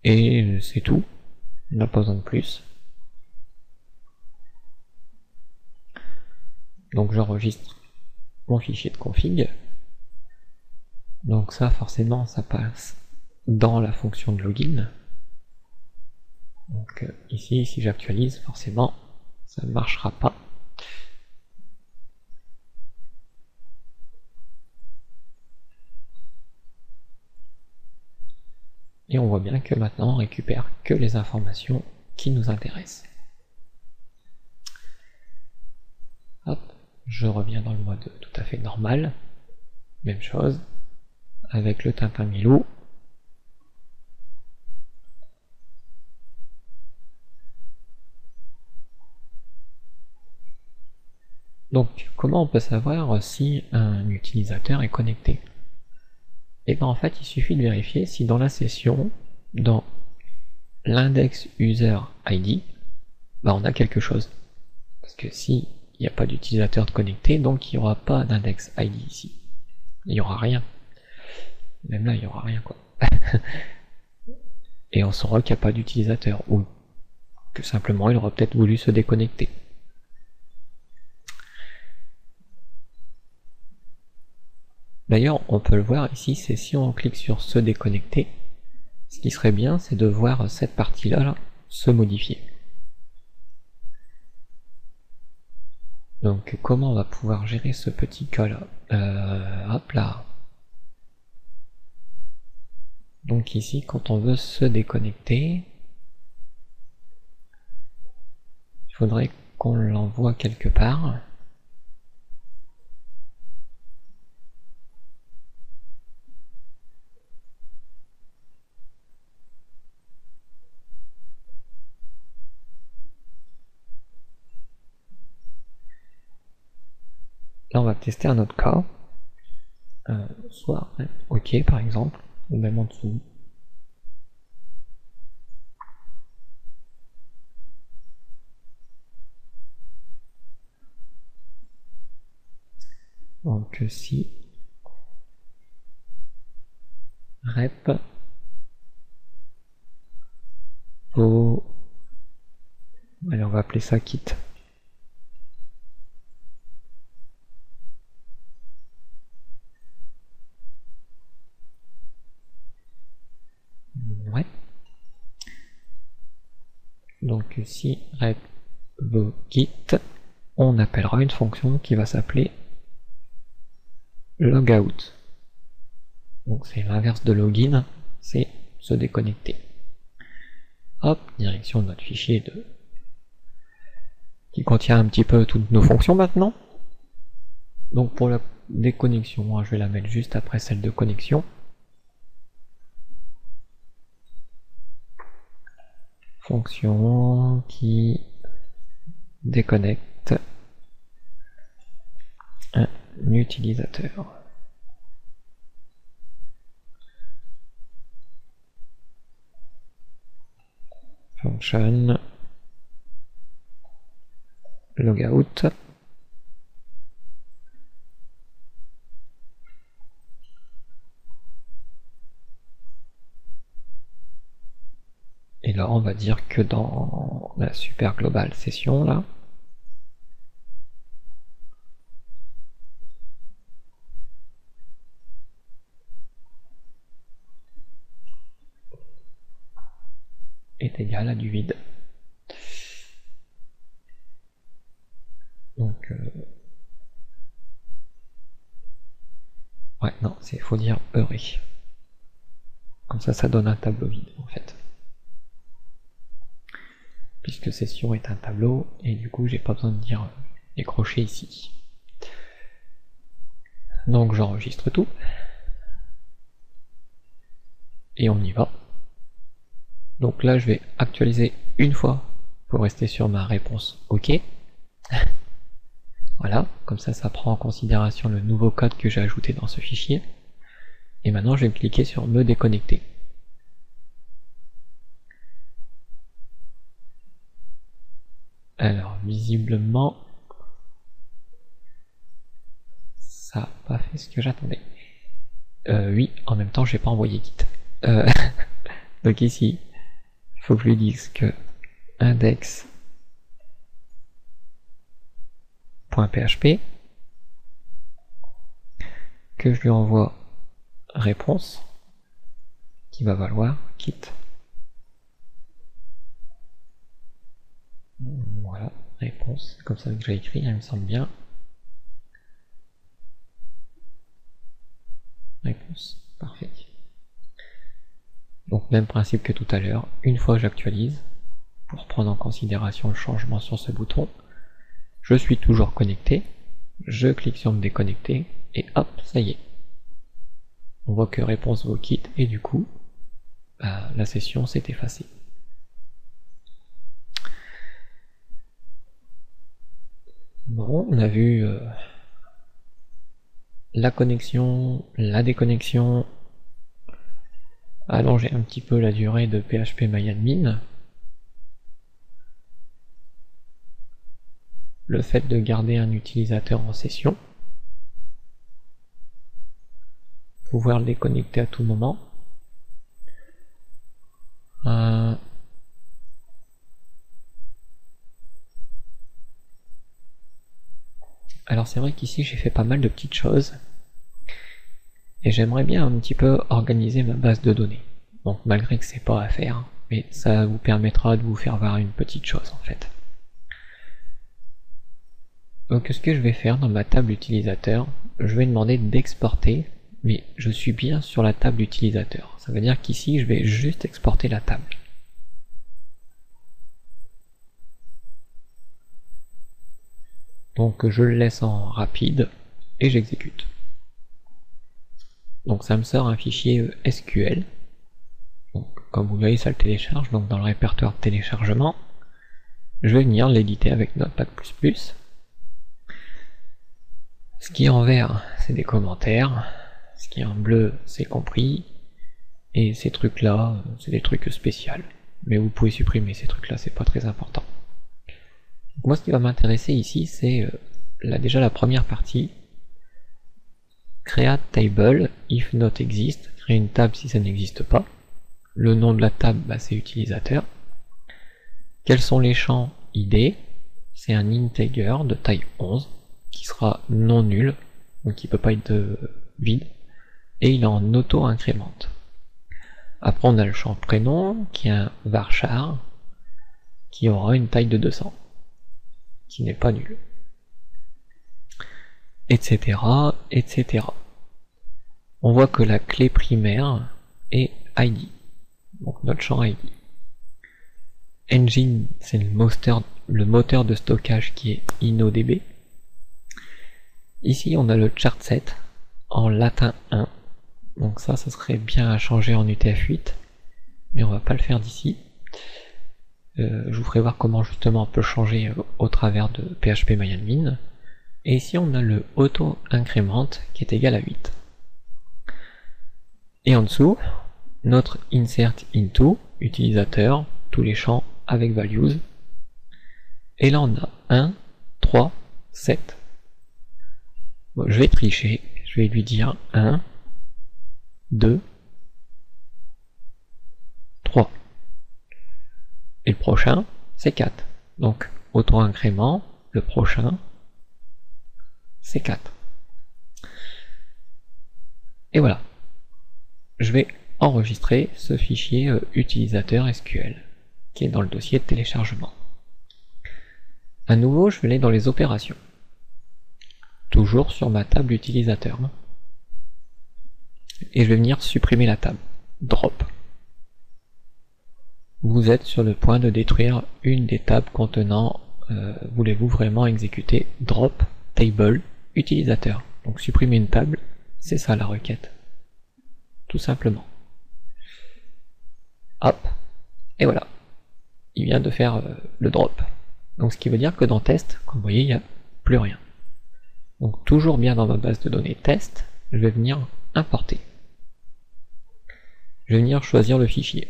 et c'est tout, on n'a pas besoin de plus. Donc j'enregistre mon fichier de config. Donc ça forcément ça passe dans la fonction de login. Donc ici si j'actualise forcément ça ne marchera pas. Et on voit bien que maintenant on récupère que les informations qui nous intéressent. Hop, je reviens dans le mode tout à fait normal. Même chose, avec le Tintin Milou. Donc, comment on peut savoir si un utilisateur est connecté? Et bien en fait, il suffit de vérifier si dans la session, dans l'index user ID, bah on a quelque chose. Parce que si il n'y a pas d'utilisateur de connecté, donc il n'y aura pas d'index ID ici. Il n'y aura rien. Même là, il n'y aura rien quoi. Et on saura qu'il n'y a pas d'utilisateur, ou que simplement il aura peut-être voulu se déconnecter. D'ailleurs, on peut le voir ici, c'est si on clique sur se déconnecter, ce qui serait bien, c'est de voir cette partie-là là, se modifier. Donc comment on va pouvoir gérer ce petit cas là? Hop là. Donc ici, quand on veut se déconnecter, il faudrait qu'on l'envoie quelque part. Là, on va tester un autre cas. Soit OK par exemple, ou même en dessous. Donc si rep au... Allez, on va appeler ça kit. Ouais. Donc si rep vos kit, on appellera une fonction qui va s'appeler logout. Donc c'est l'inverse de login, c'est se déconnecter. Hop, direction de notre fichier qui contient un petit peu toutes nos fonctions maintenant. Donc pour la déconnexion, je vais la mettre juste après celle de connexion. Fonction qui déconnecte un utilisateur. Function logout. Et là, on va dire que dans la super global session, là, est égal à du vide. Donc, ouais, non, il faut dire heureux. Comme ça donne un tableau vide, en fait. Puisque session est un tableau, et du coup, j'ai pas besoin de dire décrocher ici. Donc, j'enregistre tout. Et on y va. Donc là, je vais actualiser une fois pour rester sur ma réponse OK. Voilà, comme ça prend en considération le nouveau code que j'ai ajouté dans ce fichier. Et maintenant, je vais cliquer sur me déconnecter. Alors, visiblement, ça n'a pas fait ce que j'attendais. Oui, en même temps, j'ai pas envoyé kit. Donc ici, il faut que je lui dise que index.php, que je lui envoie réponse, qui va valoir kit. Voilà, réponse, c'est comme ça que j'ai écrit, il me semble bien. Réponse, parfait. Donc même principe que tout à l'heure, une fois j'actualise, pour prendre en considération le changement sur ce bouton, je suis toujours connecté, je clique sur me déconnecter, et hop, ça y est. On voit que réponse vaut quitte, et du coup, la session s'est effacée. Bon, on a vu la connexion, la déconnexion, allonger un petit peu la durée de phpMyAdmin. Le fait de garder un utilisateur en session, pouvoir le déconnecter à tout moment. Alors c'est vrai qu'ici j'ai fait pas mal de petites choses, et j'aimerais bien un petit peu organiser ma base de données. Donc malgré que c'est pas à faire, mais ça vous permettra de vous faire voir une petite chose en fait. Donc ce que je vais faire dans ma table utilisateur, je vais demander d'exporter, mais je suis bien sur la table utilisateur. Ça veut dire qu'ici je vais juste exporter la table. Donc je le laisse en rapide et j'exécute. Donc ça me sort un fichier SQL. Donc, comme vous voyez, ça le télécharge, donc dans le répertoire de téléchargement. Je vais venir l'éditer avec Notepad++. Ce qui est en vert, c'est des commentaires. Ce qui est en bleu, c'est compris. Et ces trucs-là, c'est des trucs spéciaux. Mais vous pouvez supprimer ces trucs-là, c'est pas très important. Donc moi, ce qui va m'intéresser ici, c'est déjà la première partie. Create table if not exist. Créer une table si ça n'existe pas. Le nom de la table, c'est utilisateur. Quels sont les champs ID? C'est un integer de taille 11 qui sera non nul, donc il ne peut pas être vide, et il est en auto-incrémente. Après on a le champ prénom qui est un varchar qui aura une taille de 200, qui n'est pas nul, etc., etc. On voit que la clé primaire est ID, donc notre champ ID. Engine, c'est le moteur de stockage qui est InnoDB. Ici, on a le chartset en latin 1. Donc ça serait bien à changer en UTF-8, mais on va pas le faire d'ici. Je vous ferai voir comment justement on peut changer au travers de phpMyAdmin. Et ici, on a le auto-increment qui est égal à 8. Et en dessous, notre insert into, utilisateur, tous les champs avec values. Et là on a 1, 3, 7. Bon, je vais tricher, je vais lui dire 1, 2, 3. Et le prochain, c'est 4. Donc, auto-incrément, le prochain, c'est 4. Et voilà. Je vais enregistrer ce fichier utilisateur SQL qui est dans le dossier de téléchargement. À nouveau, je vais aller dans les opérations. Toujours sur ma table utilisateur. Et je vais venir supprimer la table. Drop. Vous êtes sur le point de détruire une des tables contenant, voulez-vous vraiment exécuter drop table utilisateur. Donc supprimer une table, c'est ça la requête. Tout simplement. Hop. Et voilà. Il vient de faire le drop. Donc ce qui veut dire que dans test, comme vous voyez, il n'y a plus rien. Donc toujours bien dans ma base de données test, je vais venir importer. Je vais venir choisir le fichier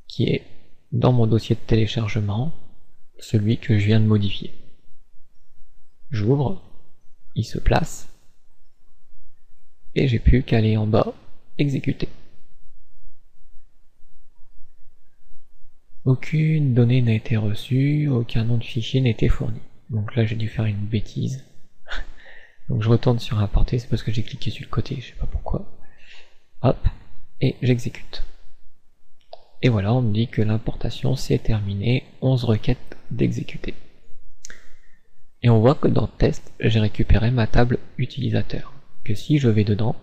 qui est dans mon dossier de téléchargement, celui que je viens de modifier. J'ouvre, il se place, et j'ai plus qu'à aller en bas, exécuter. Aucune donnée n'a été reçue, aucun nom de fichier n'a été fourni. Donc là j'ai dû faire une bêtise. Donc je retourne sur importer, c'est parce que j'ai cliqué sur le côté, je sais pas pourquoi. Hop, et j'exécute. Et voilà, on me dit que l'importation c'est terminé, 11 requêtes d'exécuter. Et on voit que dans test, j'ai récupéré ma table utilisateur. Que si je vais dedans,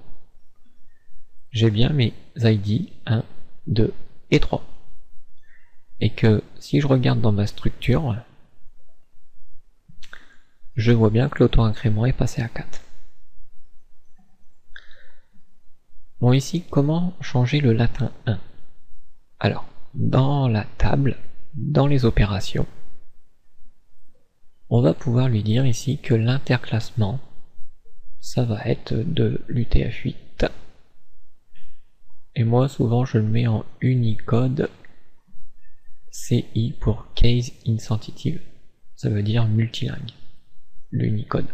j'ai bien mes ID 1, 2 et 3. Et que si je regarde dans ma structure, je vois bien que l'auto-incrément est passé à 4. Bon, ici, comment changer le latin 1? Alors, dans la table, dans les opérations, on va pouvoir lui dire ici que l'interclassement, ça va être de l'UTF-8 Et moi souvent je le mets en Unicode, CI pour Case Insensitive, ça veut dire multilingue, l'Unicode.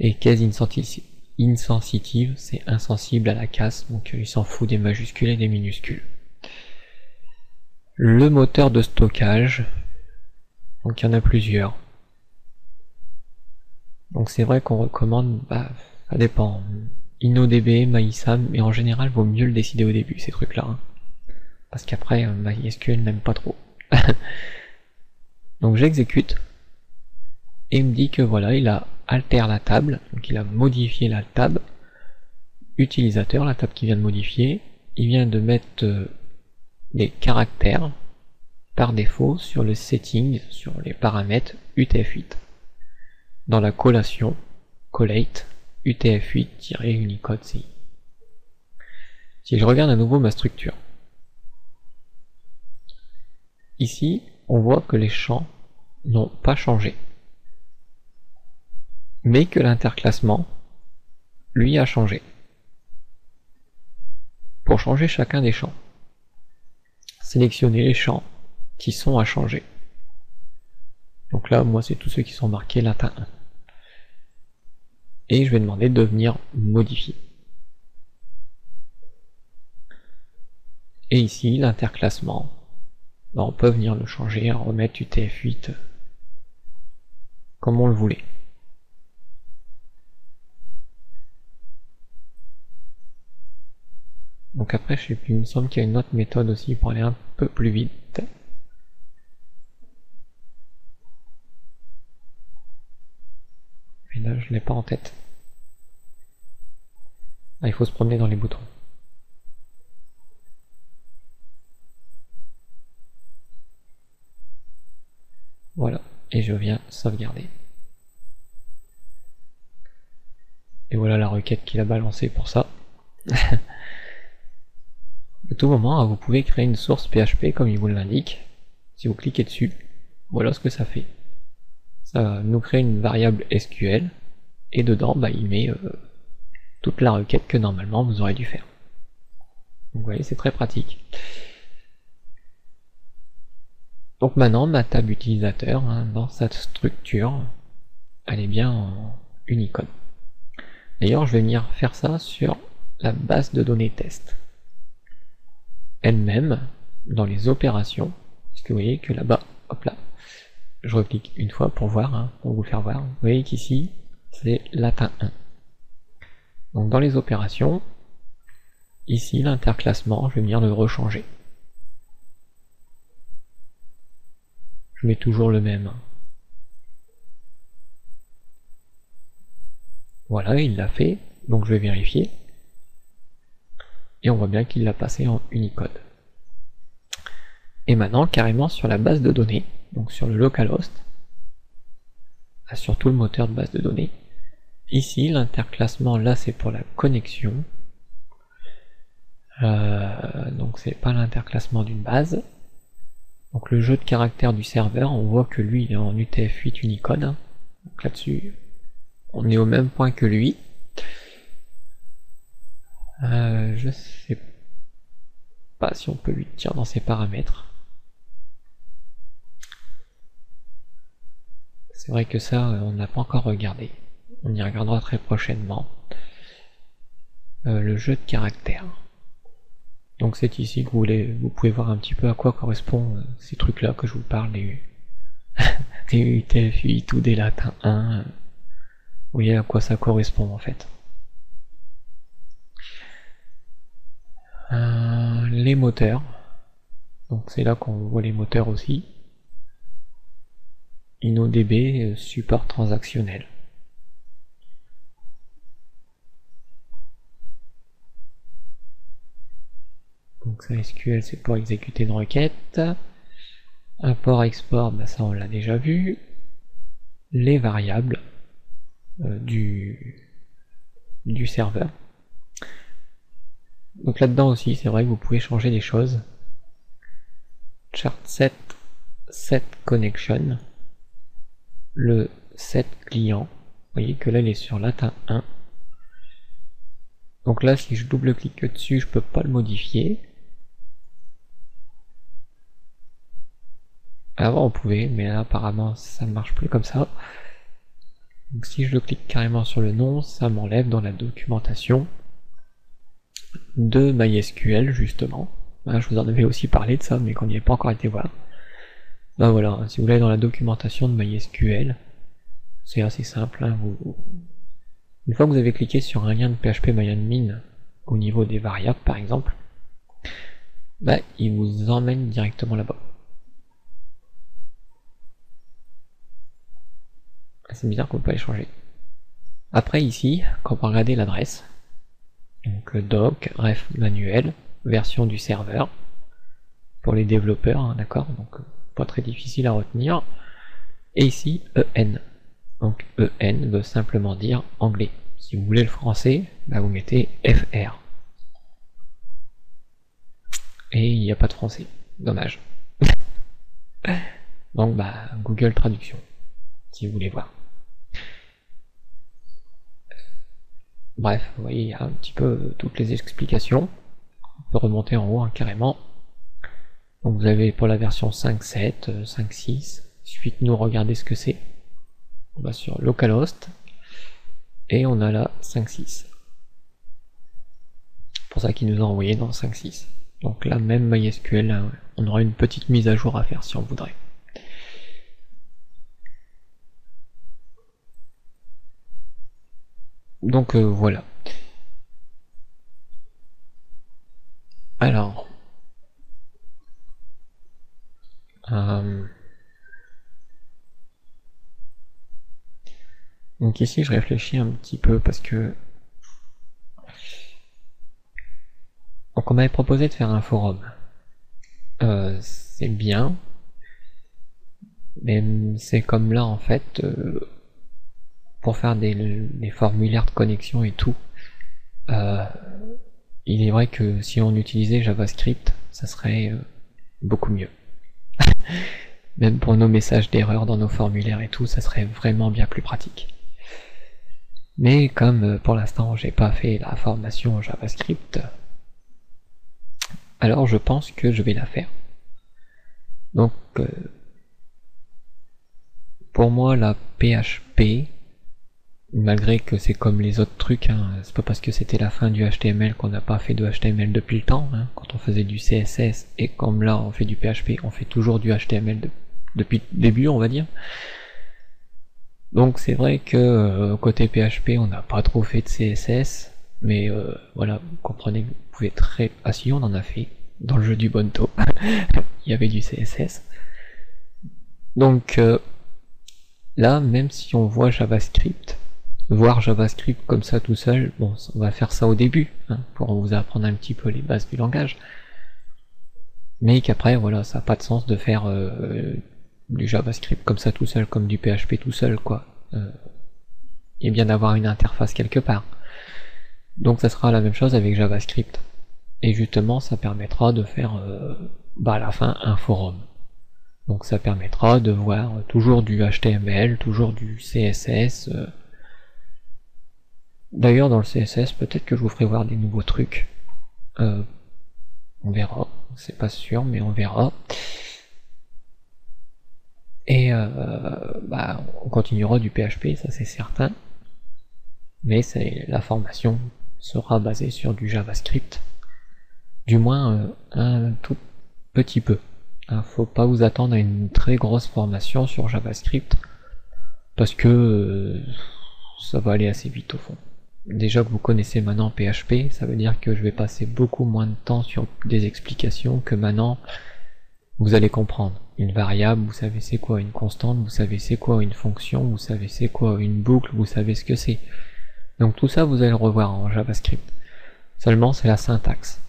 Et Case Insensitive, c'est insensible à la casse, donc il s'en fout des majuscules et des minuscules. Le moteur de stockage, donc il y en a plusieurs. Donc c'est vrai qu'on recommande, ça dépend, InnoDB, MySam, mais en général vaut mieux le décider au début, ces trucs-là. Hein. Parce qu'après, MySQL n'aime pas trop. Donc j'exécute, et il me dit que voilà, il a altère la table, donc il a modifié la table, utilisateur, la table qu'il vient de modifier, il vient de mettre des caractères par défaut sur le setting, sur les paramètres UTF-8. Dans la collation, collate, UTF-8-Unicode CI. Si je regarde à nouveau ma structure, ici, on voit que les champs n'ont pas changé, mais que l'interclassement, lui, a changé. Pour changer chacun des champs, sélectionnez les champs qui sont à changer. Donc là, moi, c'est tous ceux qui sont marqués latin 1. Et je vais demander de venir modifier. Et ici, l'interclassement, on peut venir le changer, remettre UTF-8 comme on le voulait. Donc après, je sais plus, il me semble qu'il y a une autre méthode aussi pour aller un peu plus vite. Et là, je l'ai pas en tête. Ah, il faut se promener dans les boutons. Voilà, et je viens sauvegarder. Et voilà la requête qu'il a balancée pour ça. À tout moment, vous pouvez créer une source PHP comme il vous l'indique. Si vous cliquez dessus, voilà ce que ça fait. Ça nous crée une variable SQL, et dedans, il met toute la requête que normalement vous aurez dû faire. Donc vous voyez, c'est très pratique. Donc maintenant, ma table utilisateur, dans sa structure, elle est bien en Unicode. D'ailleurs, je vais venir faire ça sur la base de données test. Elle-même, dans les opérations, parce que vous voyez que là-bas, hop là, je reclique une fois pour voir, pour vous faire voir. Vous voyez qu'ici, c'est latin 1. Donc dans les opérations, ici, l'interclassement, je vais venir le rechanger. Je mets toujours le même. Voilà, il l'a fait, donc je vais vérifier. Et on voit bien qu'il l'a passé en Unicode. Et maintenant, carrément sur la base de données, donc sur le localhost, sur tout le moteur de base de données, ici, l'interclassement, là, c'est pour la connexion. Donc c'est pas l'interclassement d'une base. Donc le jeu de caractères du serveur, on voit que lui, il est en UTF-8 Unicode. Donc là-dessus, on est au même point que lui. Je sais pas si on peut lui dire dans ses paramètres. C'est vrai que ça, on n'a pas encore regardé. On y regardera très prochainement. Le jeu de caractères. Donc c'est ici que vous pouvez voir un petit peu à quoi correspondent ces trucs-là que je vous parle, des UTF-8 ou des latin 1. Vous voyez à quoi ça correspond en fait. Les moteurs. Donc c'est là qu'on voit les moteurs aussi. InnoDB, support transactionnel. Donc ça, SQL, c'est pour exécuter une requête. Import-export, ça on l'a déjà vu. Les variables du serveur. Donc là-dedans aussi, c'est vrai que vous pouvez changer des choses. Chart set connection. Le set client. Vous voyez que là, il est sur latin 1. Donc là, si je double-clique dessus, je peux pas le modifier. Avant on pouvait, mais là apparemment ça ne marche plus comme ça. Donc si je le clique carrément sur le nom, ça m'enlève dans la documentation de MySQL justement. Je vous en avais aussi parlé de ça, mais qu'on n'y avait pas encore été voir. Ben voilà, si vous allez dans la documentation de MySQL, c'est assez simple. Une fois que vous avez cliqué sur un lien de phpMyAdmin au niveau des variables par exemple, il vous emmène directement là-bas. C'est bizarre qu'on peut pas les changer. Après ici, quand on va regarder l'adresse, donc doc, ref manuel, version du serveur, pour les développeurs, d'accord, donc pas très difficile à retenir, et ici EN, donc EN veut simplement dire anglais. Si vous voulez le français, vous mettez FR. Et il n'y a pas de français, dommage. Donc Google Traduction, si vous voulez voir. Bref, vous voyez, il y a un petit peu toutes les explications. On peut remonter en haut carrément. Donc vous avez pour la version 5.7, 5.6, il suffit de nous regarder ce que c'est. On va sur localhost et on a la 5.6. Pour ça qu'il nous a envoyé dans 5.6. Donc là, même MySQL, on aura une petite mise à jour à faire si on voudrait. Donc voilà. Alors, donc ici je réfléchis un petit peu parce que donc on m'avait proposé de faire un forum. C'est bien, mais c'est comme là en fait pour faire des formulaires de connexion et tout. Il est vrai que si on utilisait JavaScript, ça serait beaucoup mieux. Même pour nos messages d'erreur dans nos formulaires et tout, ça serait vraiment bien plus pratique. Mais comme pour l'instant j'ai pas fait la formation JavaScript, alors je pense que je vais la faire. Donc pour moi la PHP, malgré que c'est comme les autres trucs, c'est pas parce que c'était la fin du HTML qu'on n'a pas fait de HTML depuis le temps, quand on faisait du CSS, et comme là on fait du PHP, on fait toujours du HTML depuis le début on va dire. Donc c'est vrai que côté PHP on n'a pas trop fait de CSS, mais voilà, vous comprenez que vous pouvez très... Ah si, on en a fait, dans le jeu du Bonto, il y avait du CSS. Donc là, même si on voit JavaScript, voir JavaScript comme ça tout seul, bon, on va faire ça au début, pour vous apprendre un petit peu les bases du langage, mais qu'après, voilà, ça n'a pas de sens de faire du JavaScript comme ça tout seul, comme du PHP tout seul, quoi. Il est bien d'avoir une interface quelque part. Donc ça sera la même chose avec JavaScript. Et justement, ça permettra de faire à la fin un forum. Donc ça permettra de voir toujours du HTML, toujours du CSS. D'ailleurs dans le CSS, peut-être que je vous ferai voir des nouveaux trucs. On verra, c'est pas sûr, mais on verra. Et on continuera du PHP, ça c'est certain. Mais la formation sera basée sur du JavaScript. Du moins un tout petit peu. Faut pas vous attendre à une très grosse formation sur JavaScript, parce que ça va aller assez vite au fond. Déjà que vous connaissez maintenant PHP, ça veut dire que je vais passer beaucoup moins de temps sur des explications que maintenant vous allez comprendre. Une variable, vous savez c'est quoi une constante, vous savez c'est quoi une fonction, vous savez c'est quoi une boucle, vous savez ce que c'est. Donc tout ça vous allez le revoir en JavaScript. Seulement c'est la syntaxe.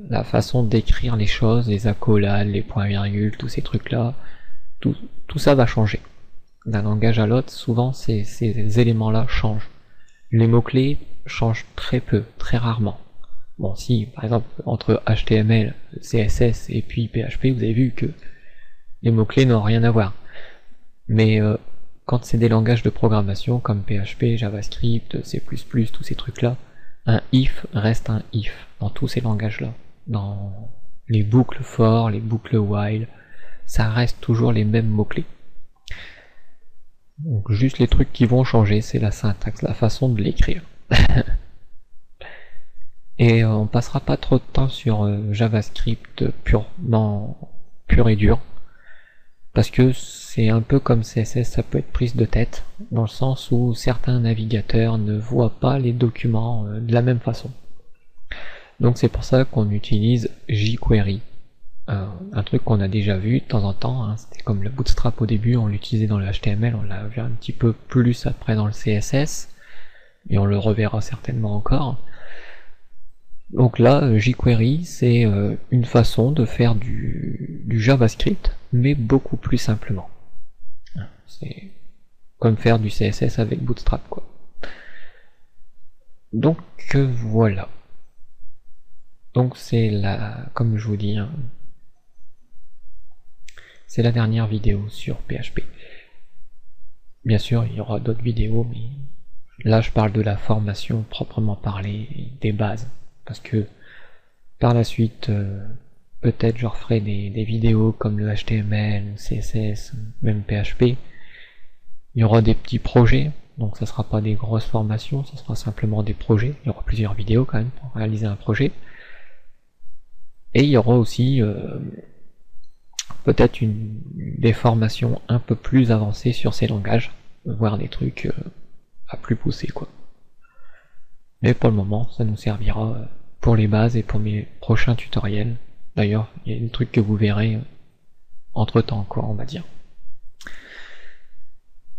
La façon d'écrire les choses, les accolades, les points-virgules, tous ces trucs-là, tout ça va changer. D'un langage à l'autre, souvent ces éléments-là changent. Les mots-clés changent très peu, très rarement. Bon, si, par exemple, entre HTML, CSS et puis PHP, vous avez vu que les mots-clés n'ont rien à voir. Mais quand c'est des langages de programmation comme PHP, JavaScript, C++, tous ces trucs-là, un if reste un if dans tous ces langages-là. Dans les boucles for, les boucles while, ça reste toujours les mêmes mots-clés. Donc juste les trucs qui vont changer, c'est la syntaxe, la façon de l'écrire. Et on passera pas trop de temps sur JavaScript pur et dur, parce que c'est un peu comme CSS, ça peut être prise de tête, dans le sens où certains navigateurs ne voient pas les documents de la même façon. Donc c'est pour ça qu'on utilise jQuery, un truc qu'on a déjà vu de temps en temps, hein. C'était comme le Bootstrap au début, on l'utilisait dans le HTML, on l'a vu un petit peu plus après dans le CSS, et on le reverra certainement encore. Donc là, jQuery, c'est une façon de faire du JavaScript, mais beaucoup plus simplement. C'est comme faire du CSS avec Bootstrap, quoi. Donc voilà. Donc c'est comme je vous dis, hein, c'est la dernière vidéo sur PHP. Bien sûr, il y aura d'autres vidéos, mais là je parle de la formation proprement parlée, des bases. Parce que par la suite, peut-être je referai des vidéos comme le HTML, CSS, même PHP. Il y aura des petits projets, donc ça sera pas des grosses formations, ça sera simplement des projets. Il y aura plusieurs vidéos quand même pour réaliser un projet. Et il y aura aussi peut-être des formations un peu plus avancées sur ces langages, voire des trucs à plus pousser, quoi. Mais pour le moment, ça nous servira pour les bases et pour mes prochains tutoriels. D'ailleurs, il y a des trucs que vous verrez entre temps, quoi, on va dire.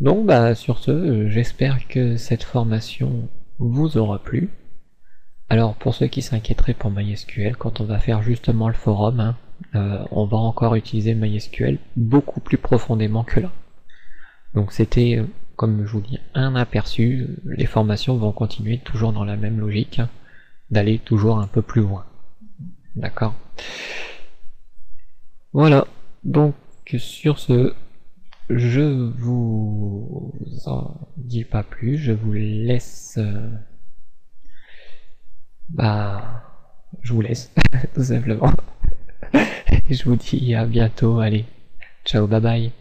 Donc, bah, sur ce, j'espère que cette formation vous aura plu. Alors, pour ceux qui s'inquiéteraient pour MySQL, quand on va faire justement le forum, hein, on va encore utiliser MySQL beaucoup plus profondément que là. Donc, c'était, comme je vous dis, un aperçu. Les formations vont continuer toujours dans la même logique, hein, d'aller toujours un peu plus loin. D'accord? Voilà. Donc, sur ce, je vous en dis pas plus, je vous laisse... je vous laisse, tout simplement. Et je vous dis à bientôt, allez, ciao, bye bye.